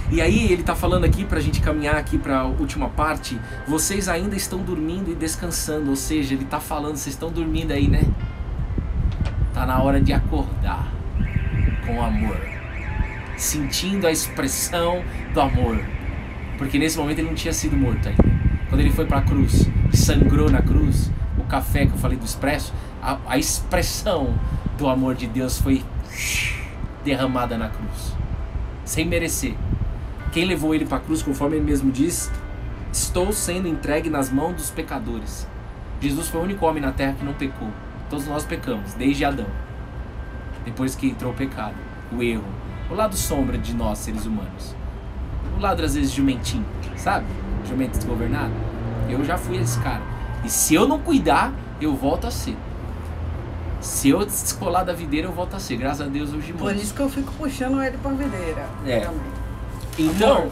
E aí ele está falando aqui para a gente caminhar aqui para a última parte. Vocês ainda estão dormindo e descansando. Ou seja, ele está falando, vocês estão dormindo aí, né? Tá na hora de acordar com amor, sentindo a expressão do amor. Porque nesse momento ele não tinha sido morto ainda. Quando ele foi para a cruz, sangrou na cruz, o café que eu falei do expresso, a expressão do amor de Deus foi derramada na cruz, sem merecer. Quem levou ele para a cruz, conforme ele mesmo diz, estou sendo entregue nas mãos dos pecadores. Jesus foi o único homem na terra que não pecou. Todos nós pecamos, desde Adão. Depois que entrou o pecado, o erro, o lado sombra de nós, seres humanos. O lado, às vezes, jumentinho, sabe? Jumento desgovernado. Eu já fui esse cara. E se eu não cuidar, eu volto a ser. Se eu descolar da videira, eu volto a ser. Graças a Deus, hoje por isso que eu fico puxando ele pra videira. Também. Então... Amor,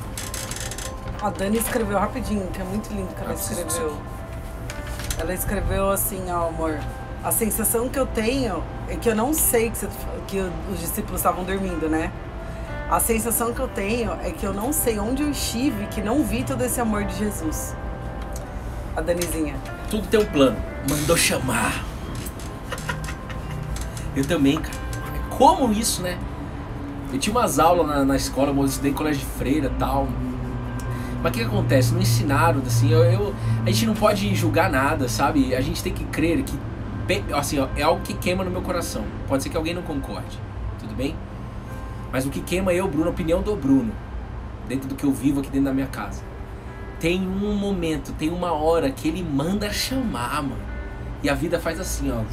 a Dani escreveu rapidinho, que é muito lindo que ela escreveu. Ela escreveu assim, amor, a sensação que eu tenho é que eu não sei que os discípulos estavam dormindo, né? A sensação que eu tenho é que eu não sei onde eu estive, que não vi todo esse amor de Jesus. A Danizinha. Tudo tem um plano. Mandou chamar. Eu também, cara. Como isso, né? Eu tinha umas aulas na escola, eu estudei em colégio de freira e tal. Mas o que acontece? Não ensinaram, assim, a gente não pode julgar nada, sabe? A gente tem que crer que assim, ó, é algo que queima no meu coração. Pode ser que alguém não concorde, tudo bem? Mas o que queima eu, Bruno, a opinião do Bruno, dentro do que eu vivo aqui dentro da minha casa. Tem um momento, tem uma hora que ele manda chamar, mano. E a vida faz assim, ó.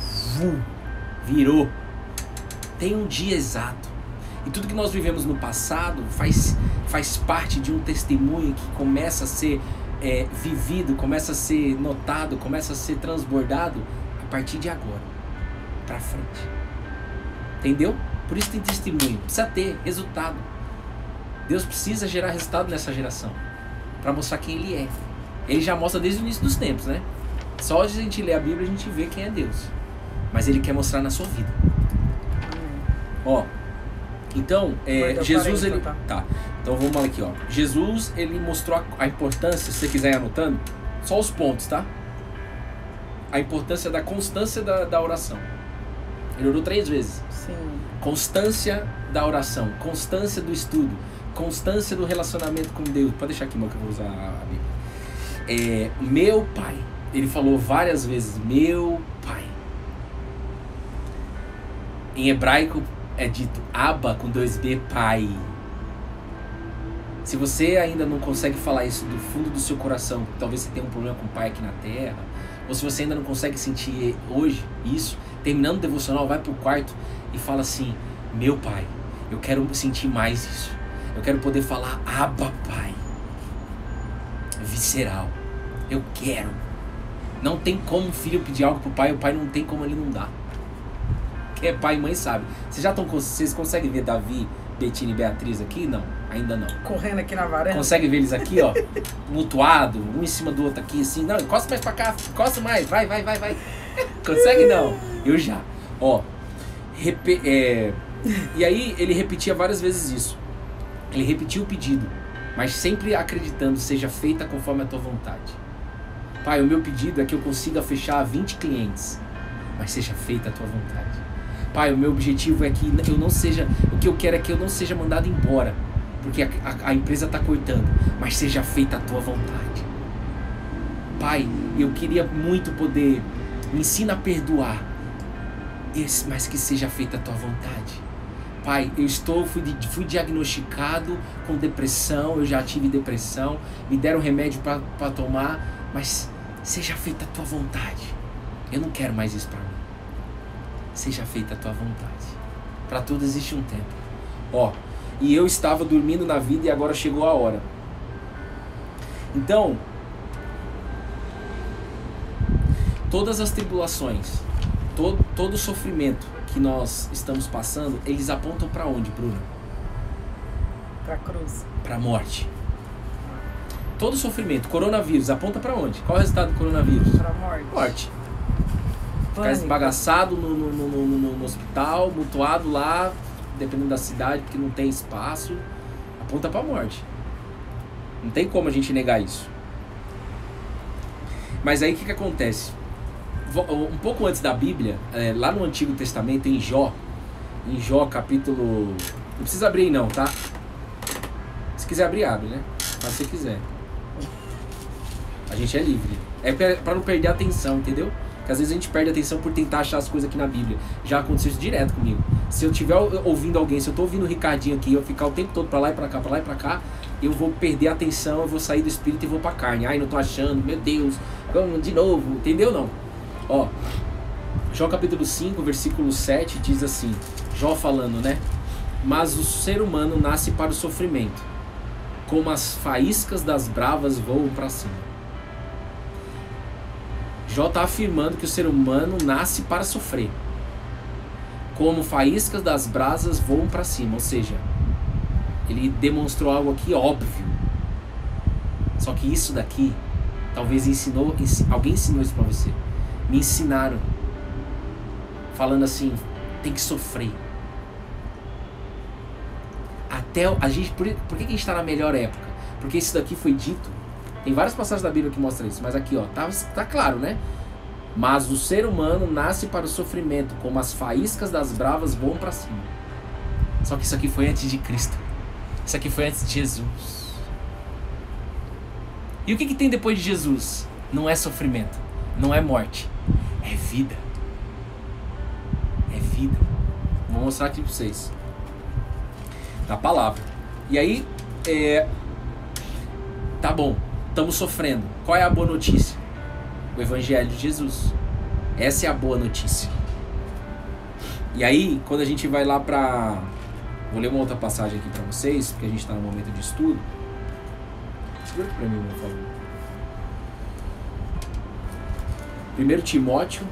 Virou. Tem um dia exato. E tudo que nós vivemos no passado faz parte de um testemunho que começa a ser vivido, começa a ser notado, começa a ser transbordado a partir de agora, pra frente. Entendeu? Por isso tem testemunho. Precisa ter resultado. Deus precisa gerar resultado nessa geração. Pra mostrar quem Ele é. Ele já mostra desde o início dos tempos, né? Só de a gente ler a Bíblia a gente vê quem é Deus. Mas Ele quer mostrar na sua vida. Ó. Então, Jesus, 40, ele... Tá. Então vamos lá aqui, ó. Jesus, ele mostrou a importância, se você quiser ir anotando, só os pontos, tá? A importância da constância da oração. Ele orou 3 vezes. Sim. Constância da oração, constância do estudo, constância do relacionamento com Deus. Pode deixar aqui, irmão, que eu vou usar a Bíblia. Meu Pai. Ele falou várias vezes, meu Pai. Em hebraico é dito Abba com 2B, Pai. Se você ainda não consegue falar isso do fundo do seu coração, talvez você tenha um problema com o Pai aqui na terra, ou se você ainda não consegue sentir hoje isso, terminando o devocional, vai pro quarto e fala assim, meu Pai, eu quero sentir mais isso. Eu quero poder falar Abba, Pai. Visceral. Eu quero. Não tem como um filho pedir algo pro pai, o pai não tem como ele não dar. Quem é pai e mãe sabe. Vocês conseguem ver Davi, Betina e Beatriz aqui? Não, ainda não. Correndo aqui na varanda. Consegue ver eles aqui, ó, mutuado, um em cima do outro aqui, assim. Não, encosta mais pra cá, encosta mais, vai. Consegue não? Eu já. Ó, e aí ele repetia várias vezes isso. Ele repetia o pedido, mas sempre acreditando, seja feita conforme a tua vontade. Pai, o meu pedido é que eu consiga fechar 20 clientes, mas seja feita a tua vontade. Pai, o meu objetivo é que eu não seja, o que eu quero é que eu não seja mandado embora, porque a empresa está cortando, mas seja feita a tua vontade. Pai, eu queria muito poder, me ensina a perdoar, mas que seja feita a tua vontade. Pai, fui diagnosticado com depressão, eu já tive depressão, me deram remédio para tomar, mas seja feita a tua vontade. Eu não quero mais isso para mim. Seja feita a tua vontade. Para tudo existe um tempo. Ó, e eu estava dormindo na vida e agora chegou a hora. Então, todas as tribulações, todo o sofrimento que nós estamos passando, eles apontam para onde, Bruno? Para a cruz. Para a morte. Todo sofrimento, coronavírus, aponta para onde? Qual é o resultado do coronavírus? Para a morte. Morte. Ficar esbagaçado no hospital, mutuado lá, dependendo da cidade, porque não tem espaço, aponta para a morte. Não tem como a gente negar isso. Mas aí o que acontece? Um pouco antes da Bíblia, lá no Antigo Testamento, em Jó capítulo... Não precisa abrir não, tá? Se quiser abrir, abre, né? Mas se quiser. A gente é livre. É pra não perder a atenção, entendeu? Porque às vezes a gente perde a atenção por tentar achar as coisas aqui na Bíblia. Já aconteceu isso direto comigo. Se eu estiver ouvindo alguém, se eu tô ouvindo o Ricardinho aqui, eu ficar o tempo todo pra lá e pra cá, eu vou perder a atenção, eu vou sair do espírito e vou pra carne. Ai, não tô achando, meu Deus, vamos de novo, entendeu não? Ó, Jó capítulo 5, versículo 7 diz assim, Jó falando, né? Mas o ser humano nasce para o sofrimento, como as faíscas das bravas voam para cima. Jó está afirmando que o ser humano nasce para sofrer, como faíscas das brasas voam para cima, ou seja, ele demonstrou algo aqui óbvio. Só que isso daqui, talvez alguém ensinou isso para você. Me ensinaram, falando assim, tem que sofrer. Até a gente, por que a gente está na melhor época? Porque isso daqui foi dito. Tem várias passagens da Bíblia que mostram isso, mas aqui ó, tá claro, né? Mas o ser humano nasce para o sofrimento, como as faíscas das bravas voam para cima. Só que isso aqui foi antes de Cristo. Isso aqui foi antes de Jesus. E o que tem depois de Jesus? Não é sofrimento, não é morte, é vida. vida. Vou mostrar aqui pra vocês. Na palavra. E aí, tá bom, estamos sofrendo. Qual é a boa notícia? O Evangelho de Jesus. Essa é a boa notícia. E aí, quando a gente vai lá pra... Vou ler uma outra passagem aqui pra vocês, porque a gente tá no momento de estudo. Segura aqui pra mim, por favor. 1 Timóteo.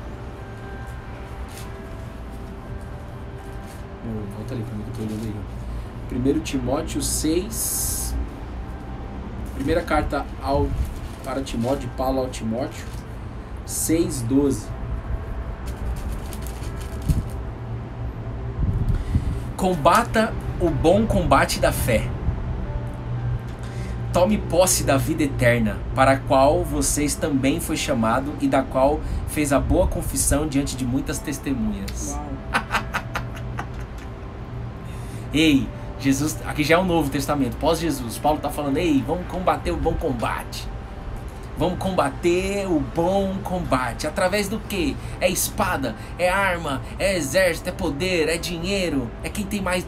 Volta ali pra mim que eu tô olhando aí. 1 Timóteo 6. Primeira carta para Timóteo, de Paulo ao Timóteo. 6:12. Combata o bom combate da fé. Tome posse da vida eterna, para a qual vocês também foi chamado e da qual fez a boa confissão diante de muitas testemunhas. Ei, Jesus, aqui já é o Novo Testamento, pós-Jesus. Paulo está falando, ei, vamos combater o bom combate. Vamos combater o bom combate. Através do quê? É espada, é arma, é exército, é poder, é dinheiro. É quem tem mais...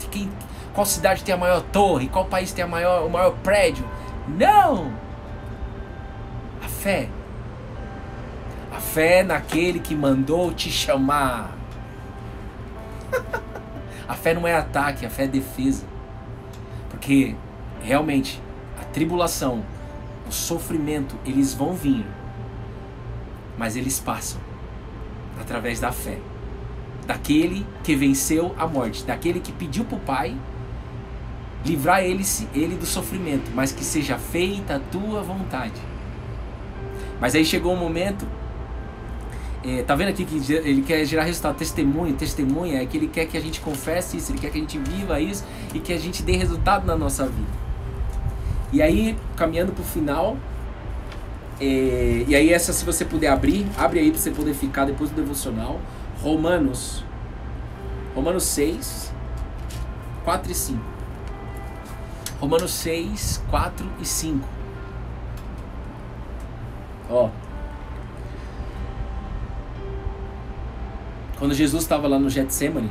Qual cidade tem a maior torre? Qual país tem o maior prédio? Não! A fé. A fé naquele que mandou te chamar. A fé não é ataque, a fé é defesa. Porque, realmente, a tribulação, o sofrimento, eles vão vir, mas eles passam através da fé daquele que venceu a morte, daquele que pediu para o Pai livrar ele do sofrimento, mas que seja feita a tua vontade. Mas aí chegou um momento, tá vendo aqui que ele quer gerar resultado, testemunha é que ele quer que a gente confesse isso, ele quer que a gente viva isso e que a gente dê resultado na nossa vida. E aí, caminhando para o final, e aí essa, se você puder abre aí para você poder ficar depois do devocional, Romanos 6, 4 e 5. Romanos 6, 4 e 5. Ó. Quando Jesus estava lá no Getsemane,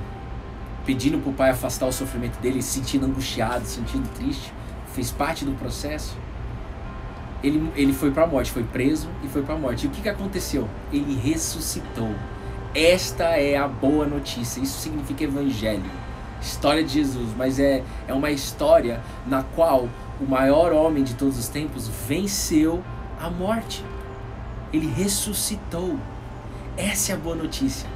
pedindo para o Pai afastar o sofrimento dele, se sentindo angustiado, se sentindo triste, fez parte do processo, ele foi para a morte, foi preso e foi para a morte. E o que aconteceu? Ele ressuscitou. Esta é a boa notícia, isso significa evangelho, história de Jesus, mas é uma história na qual o maior homem de todos os tempos venceu a morte. Ele ressuscitou. Essa é a boa notícia.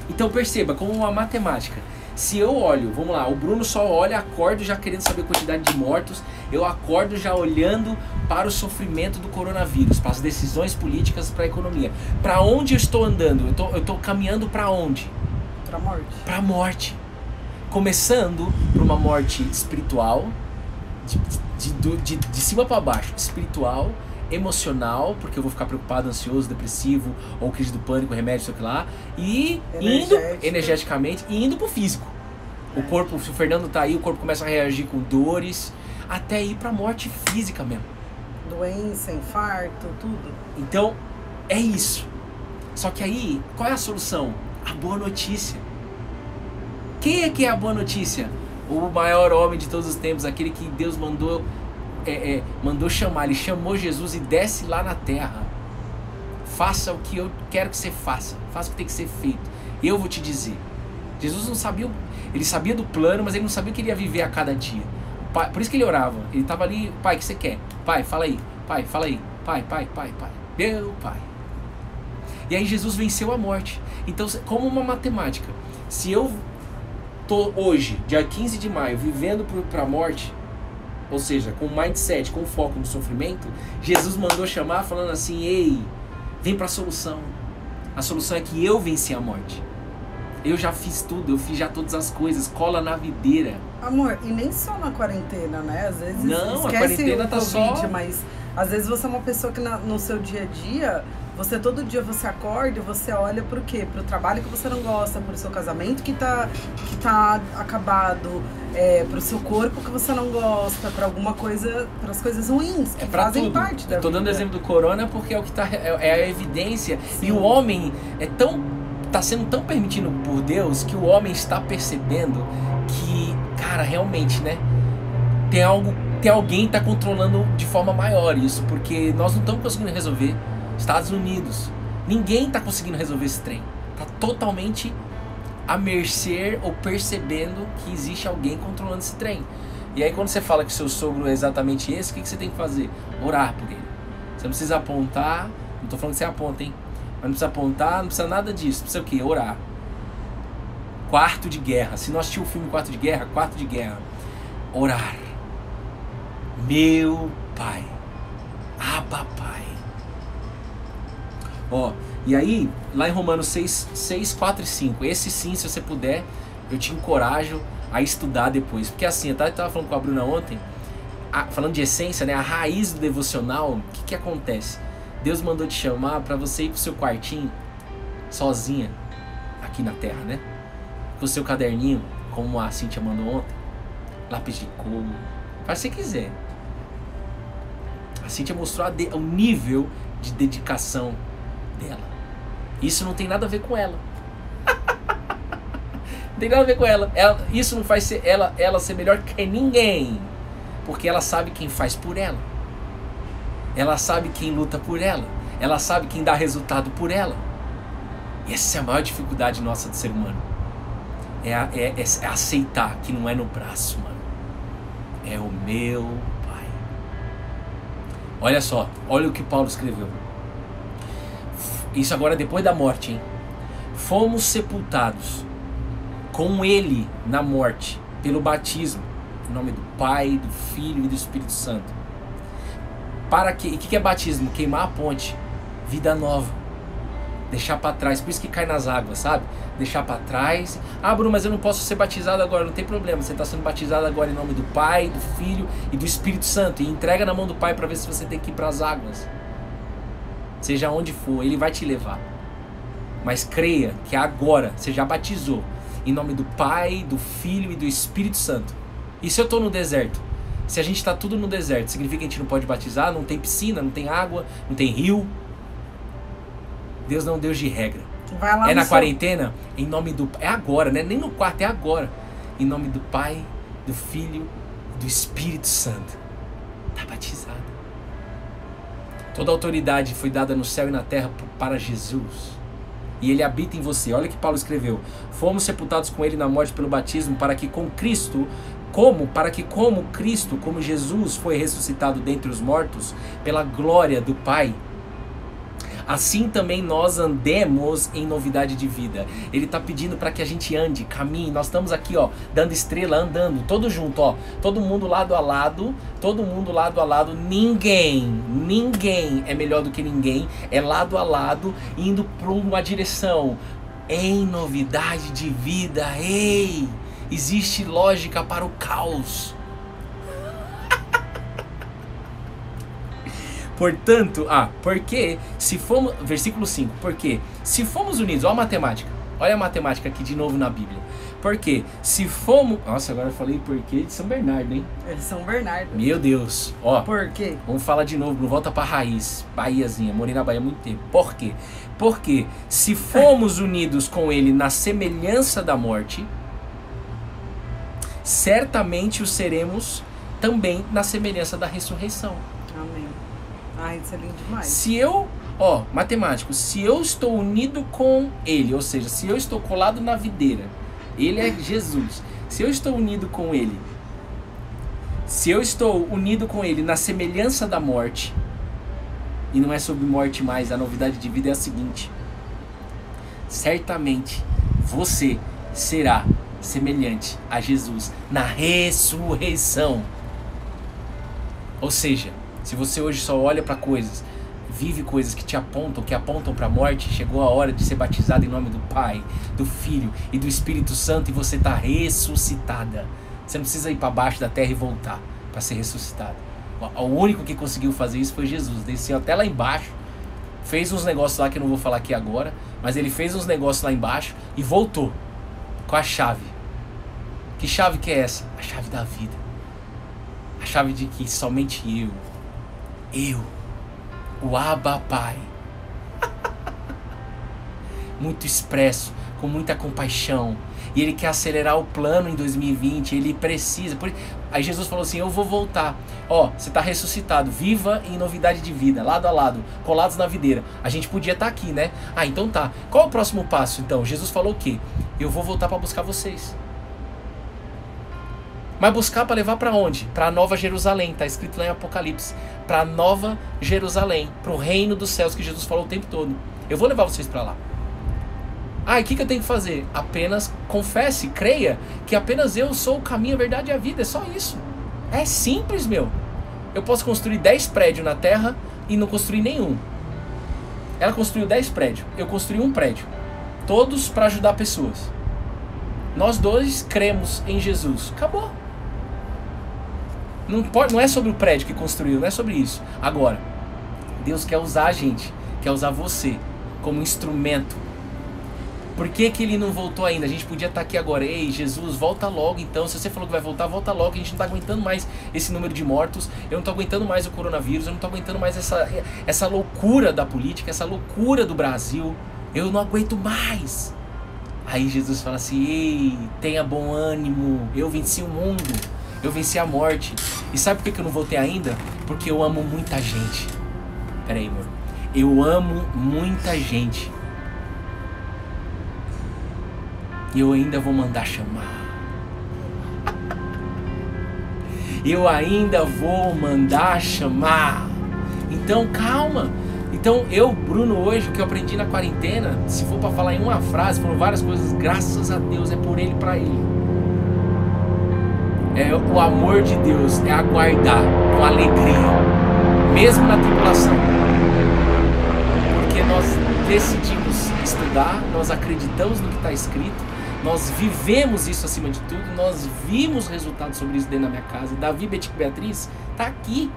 Então perceba, como uma matemática, se eu olho, vamos lá, o Bruno só olha, acordo já querendo saber a quantidade de mortos, eu acordo já olhando para o sofrimento do coronavírus, para as decisões políticas, para a economia. Para onde eu estou andando? Eu estou caminhando para onde? Para a morte. Para a morte. Começando por uma morte espiritual, de cima para baixo, espiritual, emocional, porque eu vou ficar preocupado, ansioso, depressivo, ou crise do pânico, remédio, sei lá, e indo energeticamente, e indo pro físico. O corpo, se o Fernando tá aí, o corpo começa a reagir com dores, até ir pra morte física mesmo. Doença, infarto, tudo. Então, é isso. Só que aí, qual é a solução? A boa notícia. Quem é que é a boa notícia? O maior homem de todos os tempos, aquele que Deus mandou chamar, ele chamou Jesus e desce lá na terra. Faça o que eu quero que você faça, faça o que tem que ser feito, eu vou te dizer. Jesus não sabia, ele sabia do plano, mas ele não sabia o que ele ia viver a cada dia. Pai, por isso que ele orava, ele estava ali, Pai, o que você quer? Pai, fala aí, Pai, fala aí, Pai, meu Pai. E aí Jesus venceu a morte. Então, como uma matemática, se eu tô hoje, dia 15 de maio, vivendo para a morte, ou seja, com mindset, com foco no sofrimento, Jesus mandou chamar falando assim, ei, vem para a solução. A solução é que eu venci a morte. Eu já fiz tudo, eu fiz já todas as coisas, cola na videira. Amor, e nem só na quarentena, né? Às vezes não, esquece a quarentena o tá Covid, só... mas às vezes você é uma pessoa que no seu dia a dia, todo dia você acorda e você olha pro quê? Pro trabalho que você não gosta, pro seu casamento que tá acabado, pro seu corpo que você não gosta, pra alguma coisa, pras coisas ruins que fazem tudo. parte da vida. Eu tô dando exemplo do corona porque é o que tá, é a evidência. Sim. E o homem é tão está sendo tão permitido por Deus que o homem está percebendo que, cara, realmente, né? Tem alguém que está controlando de forma maior isso, porque nós não estamos conseguindo resolver. Estados Unidos, ninguém está conseguindo resolver esse trem. Está totalmente à mercê ou percebendo que existe alguém controlando esse trem. E aí quando você fala que seu sogro é exatamente esse, o que você tem que fazer? Orar por ele. Você não precisa apontar, não estou falando que você aponta, hein? Mas não precisa apontar, não precisa nada disso. Precisa o quê? Orar. Quarto de guerra. Se nós assistimos o filme Quarto de Guerra. Orar. Meu Pai. Abba Pai. Ó, e aí, lá em Romanos 6, 4 e 5. Esse sim, se você puder, eu te encorajo a estudar depois. Porque assim, eu tava falando com a Bruna ontem, falando de essência, né? A raiz do devocional, o que acontece? Deus mandou te chamar para você ir pro seu quartinho, sozinha, aqui na terra, né? Com o seu caderninho, como a Cíntia mandou ontem, lápis de cor, faz o que você quiser. A Cíntia mostrou o nível de dedicação dela. Isso não tem nada a ver com ela. Não tem nada a ver com ela. Isso não faz ela ser melhor que ninguém. Porque ela sabe quem faz por ela. Ela sabe quem luta por ela. Ela sabe quem dá resultado por ela. E essa é a maior dificuldade nossa de ser humano. É aceitar que não é no braço, mano. É o meu Pai. Olha só, olha o que Paulo escreveu. Isso agora depois da morte, hein? Fomos sepultados com ele na morte, pelo batismo, em nome do Pai, do Filho e do Espírito Santo. Para que, e o que é batismo? Queimar a ponte, vida nova, deixar para trás, por isso que cai nas águas, sabe? Deixar para trás. Ah, Bruno, mas eu não posso ser batizado agora, não tem problema, você está sendo batizado agora em nome do Pai, do Filho e do Espírito Santo, e entrega na mão do Pai para ver se você tem que ir para as águas. Seja onde for, Ele vai te levar. Mas creia que agora você já batizou em nome do Pai, do Filho e do Espírito Santo. E se eu estou no deserto? Se a gente está tudo no deserto, significa que a gente não pode batizar, não tem piscina, não tem água, não tem rio. Deus não é um Deus de regra. Vai lá na quarentena, em nome do... É agora, né? Nem no quarto, é agora. Em nome do Pai, do Filho e do Espírito Santo. Está batizado. Toda autoridade foi dada no céu e na terra para Jesus. E Ele habita em você. Olha o que Paulo escreveu. Fomos sepultados com Ele na morte pelo batismo, para que como Cristo, como Jesus foi ressuscitado dentre os mortos, pela glória do Pai, assim também nós andemos em novidade de vida. Ele está pedindo para que a gente ande, caminhe. Nós estamos aqui, ó, dando estrela, andando, todo junto, ó, todo mundo lado a lado, ninguém é melhor do que ninguém, é lado a lado, indo para uma direção, em novidade de vida. Ei, existe lógica para o caos. Portanto, porque se fomos, versículo 5, porque se fomos unidos, olha a matemática aqui de novo na Bíblia. Porque se fomos, nossa, agora eu falei porque de São Bernardo, hein? É de São Bernardo. Meu Deus, ó. Por quê? Vamos falar de novo, não volta pra raiz, Bahiazinha, morei na Bahia há muito tempo. Por quê? Porque se fomos unidos com ele na semelhança da morte, certamente o seremos também na semelhança da ressurreição. Amém. Ai, isso é lindo demais. Se eu, matemático, se eu estou unido com ele, ou seja, se eu estou colado na videira, ele é Jesus, se eu estou unido com ele, na semelhança da morte, e não é sobre morte mais, a novidade de vida é a seguinte: certamente você será semelhante a Jesus na ressurreição. Ou seja, se você hoje só olha para coisas, vive coisas que apontam para a morte, chegou a hora de ser batizado em nome do Pai, do Filho e do Espírito Santo, e você está ressuscitada. Você não precisa ir para baixo da terra e voltar para ser ressuscitado. O único que conseguiu fazer isso foi Jesus. Desceu até lá embaixo, fez uns negócios lá que eu não vou falar aqui agora, mas ele fez uns negócios lá embaixo e voltou com a chave. Que chave que é essa? A chave da vida. A chave de que somente eu, o Abba Pai, muito expresso, com muita compaixão. E ele quer acelerar o plano em 2020, ele precisa. Aí Jesus falou assim, eu vou voltar. Ó, você está ressuscitado, viva em novidade de vida, lado a lado, colados na videira. A gente podia estar aqui, né? Ah, então tá. Qual é o próximo passo, então? Jesus falou o quê? Eu vou voltar para buscar vocês. Mas buscar para levar para onde? Para a Nova Jerusalém, está escrito lá em Apocalipse. Para a Nova Jerusalém, para o reino dos céus que Jesus falou o tempo todo. Eu vou levar vocês para lá. Ah, e o que eu tenho que fazer? Apenas confesse, creia que apenas eu sou o caminho, a verdade e a vida. É só isso. É simples, meu. Eu posso construir 10 prédios na terra e não construir nenhum. Ela construiu 10 prédios, eu construí um prédio. Todos para ajudar pessoas. Nós dois cremos em Jesus. Acabou. Não é sobre o prédio que construiu, não é sobre isso. Agora, Deus quer usar a gente, quer usar você como instrumento. Por que que ele não voltou ainda? A gente podia estar aqui agora. Ei, Jesus, volta logo então. Se você falou que vai voltar, volta logo. A gente não está aguentando mais esse número de mortos. Eu não estou aguentando mais o coronavírus. Eu não estou aguentando mais essa loucura da política, essa loucura do Brasil. Eu não aguento mais. Aí Jesus fala assim, ei, tenha bom ânimo. Eu venci o mundo. Eu venci a morte. E sabe por que eu não voltei ainda? Porque eu amo muita gente. Pera aí, amor. Eu amo muita gente. E eu ainda vou mandar chamar. Eu ainda vou mandar chamar. Então calma. Então eu, Bruno, hoje o que eu aprendi na quarentena, se for para falar em uma frase, foram várias coisas, graças a Deus, é por ele, para ele. É o amor de Deus, é aguardar com alegria, mesmo na tribulação. Porque nós decidimos estudar, nós acreditamos no que está escrito, nós vivemos isso acima de tudo, nós vimos resultados sobre isso dentro da minha casa. Davi, Betica e Beatriz está aqui.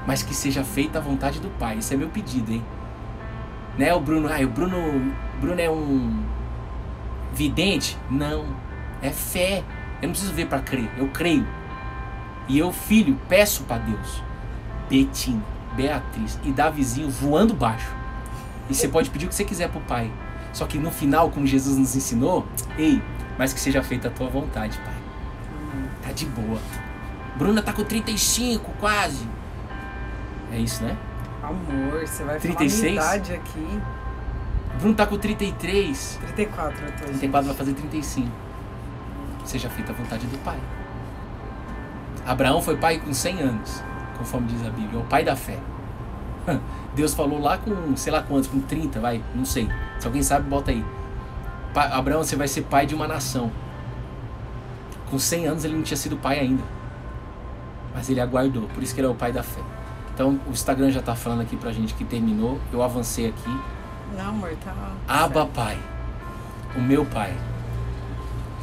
Mas que seja feita a vontade do Pai. Esse é meu pedido, hein? Né, o Bruno? Ah, o Bruno é um vidente? Não. É fé. Eu não preciso ver para crer. Eu creio. E eu, filho, peço para Deus. Betinho, Beatriz e Davizinho voando baixo. E você pode pedir o que você quiser pro Pai. Só que no final, como Jesus nos ensinou, ei, mas que seja feita a tua vontade, Pai. Tá de boa. Bruna tá com 35, quase. É isso, né? Amor, você vai 36? falar a minha idade aqui. Bruno tá com 33. 34, eu tô. 34 vai fazer 35. Seja feita a vontade do Pai. Abraão foi pai com 100 anos, conforme diz a Bíblia. É o pai da fé. Deus falou lá com, sei lá quantos, com 30, vai, não sei. Se alguém sabe, bota aí. Abraão, você vai ser pai de uma nação. Com 100 anos ele não tinha sido pai ainda. Mas ele aguardou, por isso que ele é o pai da fé. Então o Instagram já tá falando aqui pra gente que terminou. Eu avancei aqui. Não, amor, tá. Abba, Pai, o meu Pai,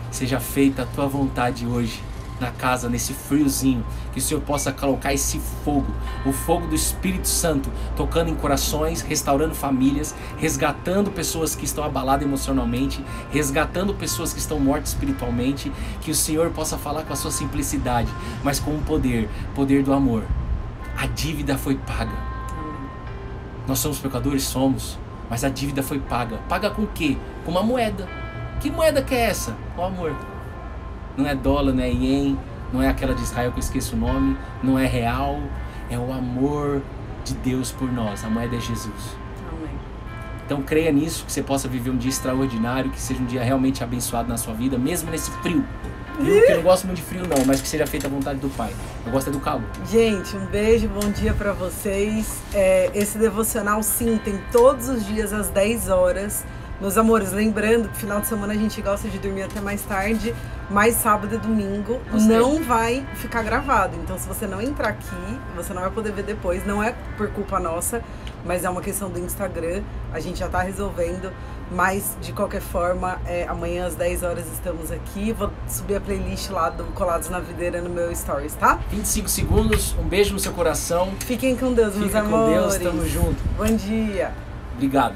seja feita a tua vontade hoje na casa, nesse friozinho, que o Senhor possa colocar esse fogo, o fogo do Espírito Santo, tocando em corações, restaurando famílias, resgatando pessoas que estão abaladas emocionalmente, resgatando pessoas que estão mortas espiritualmente, que o Senhor possa falar com a sua simplicidade, mas com o poder do amor. A dívida foi paga. Nós somos pecadores? Somos, mas a dívida foi paga. Paga com o quê? Com uma moeda. Que moeda que é essa? O amor. Não é dólar, não é ien, não é aquela de Israel que eu esqueço o nome, não é real, é o amor de Deus por nós. A moeda é Jesus. Amém. Então creia nisso, que você possa viver um dia extraordinário, que seja um dia realmente abençoado na sua vida, mesmo nesse frio. Porque eu não gosto muito de frio não, mas que seja feita a vontade do Pai. Eu gosto é do calor. Gente, um beijo, bom dia pra vocês. Esse devocional sim, tem todos os dias às 10 horas. Meus amores, lembrando que final de semana a gente gosta de dormir até mais tarde, mas sábado e domingo não vai ficar gravado. Então se você não entrar aqui, você não vai poder ver depois. Não é por culpa nossa, mas é uma questão do Instagram. A gente já tá resolvendo, mas de qualquer forma, amanhã às 10 horas estamos aqui. Vou subir a playlist lá do Colados na Videira no meu Stories, tá? 25 segundos, um beijo no seu coração. Fiquem com Deus, meus amores. Fica com Deus, tamo junto. Bom dia. Obrigado.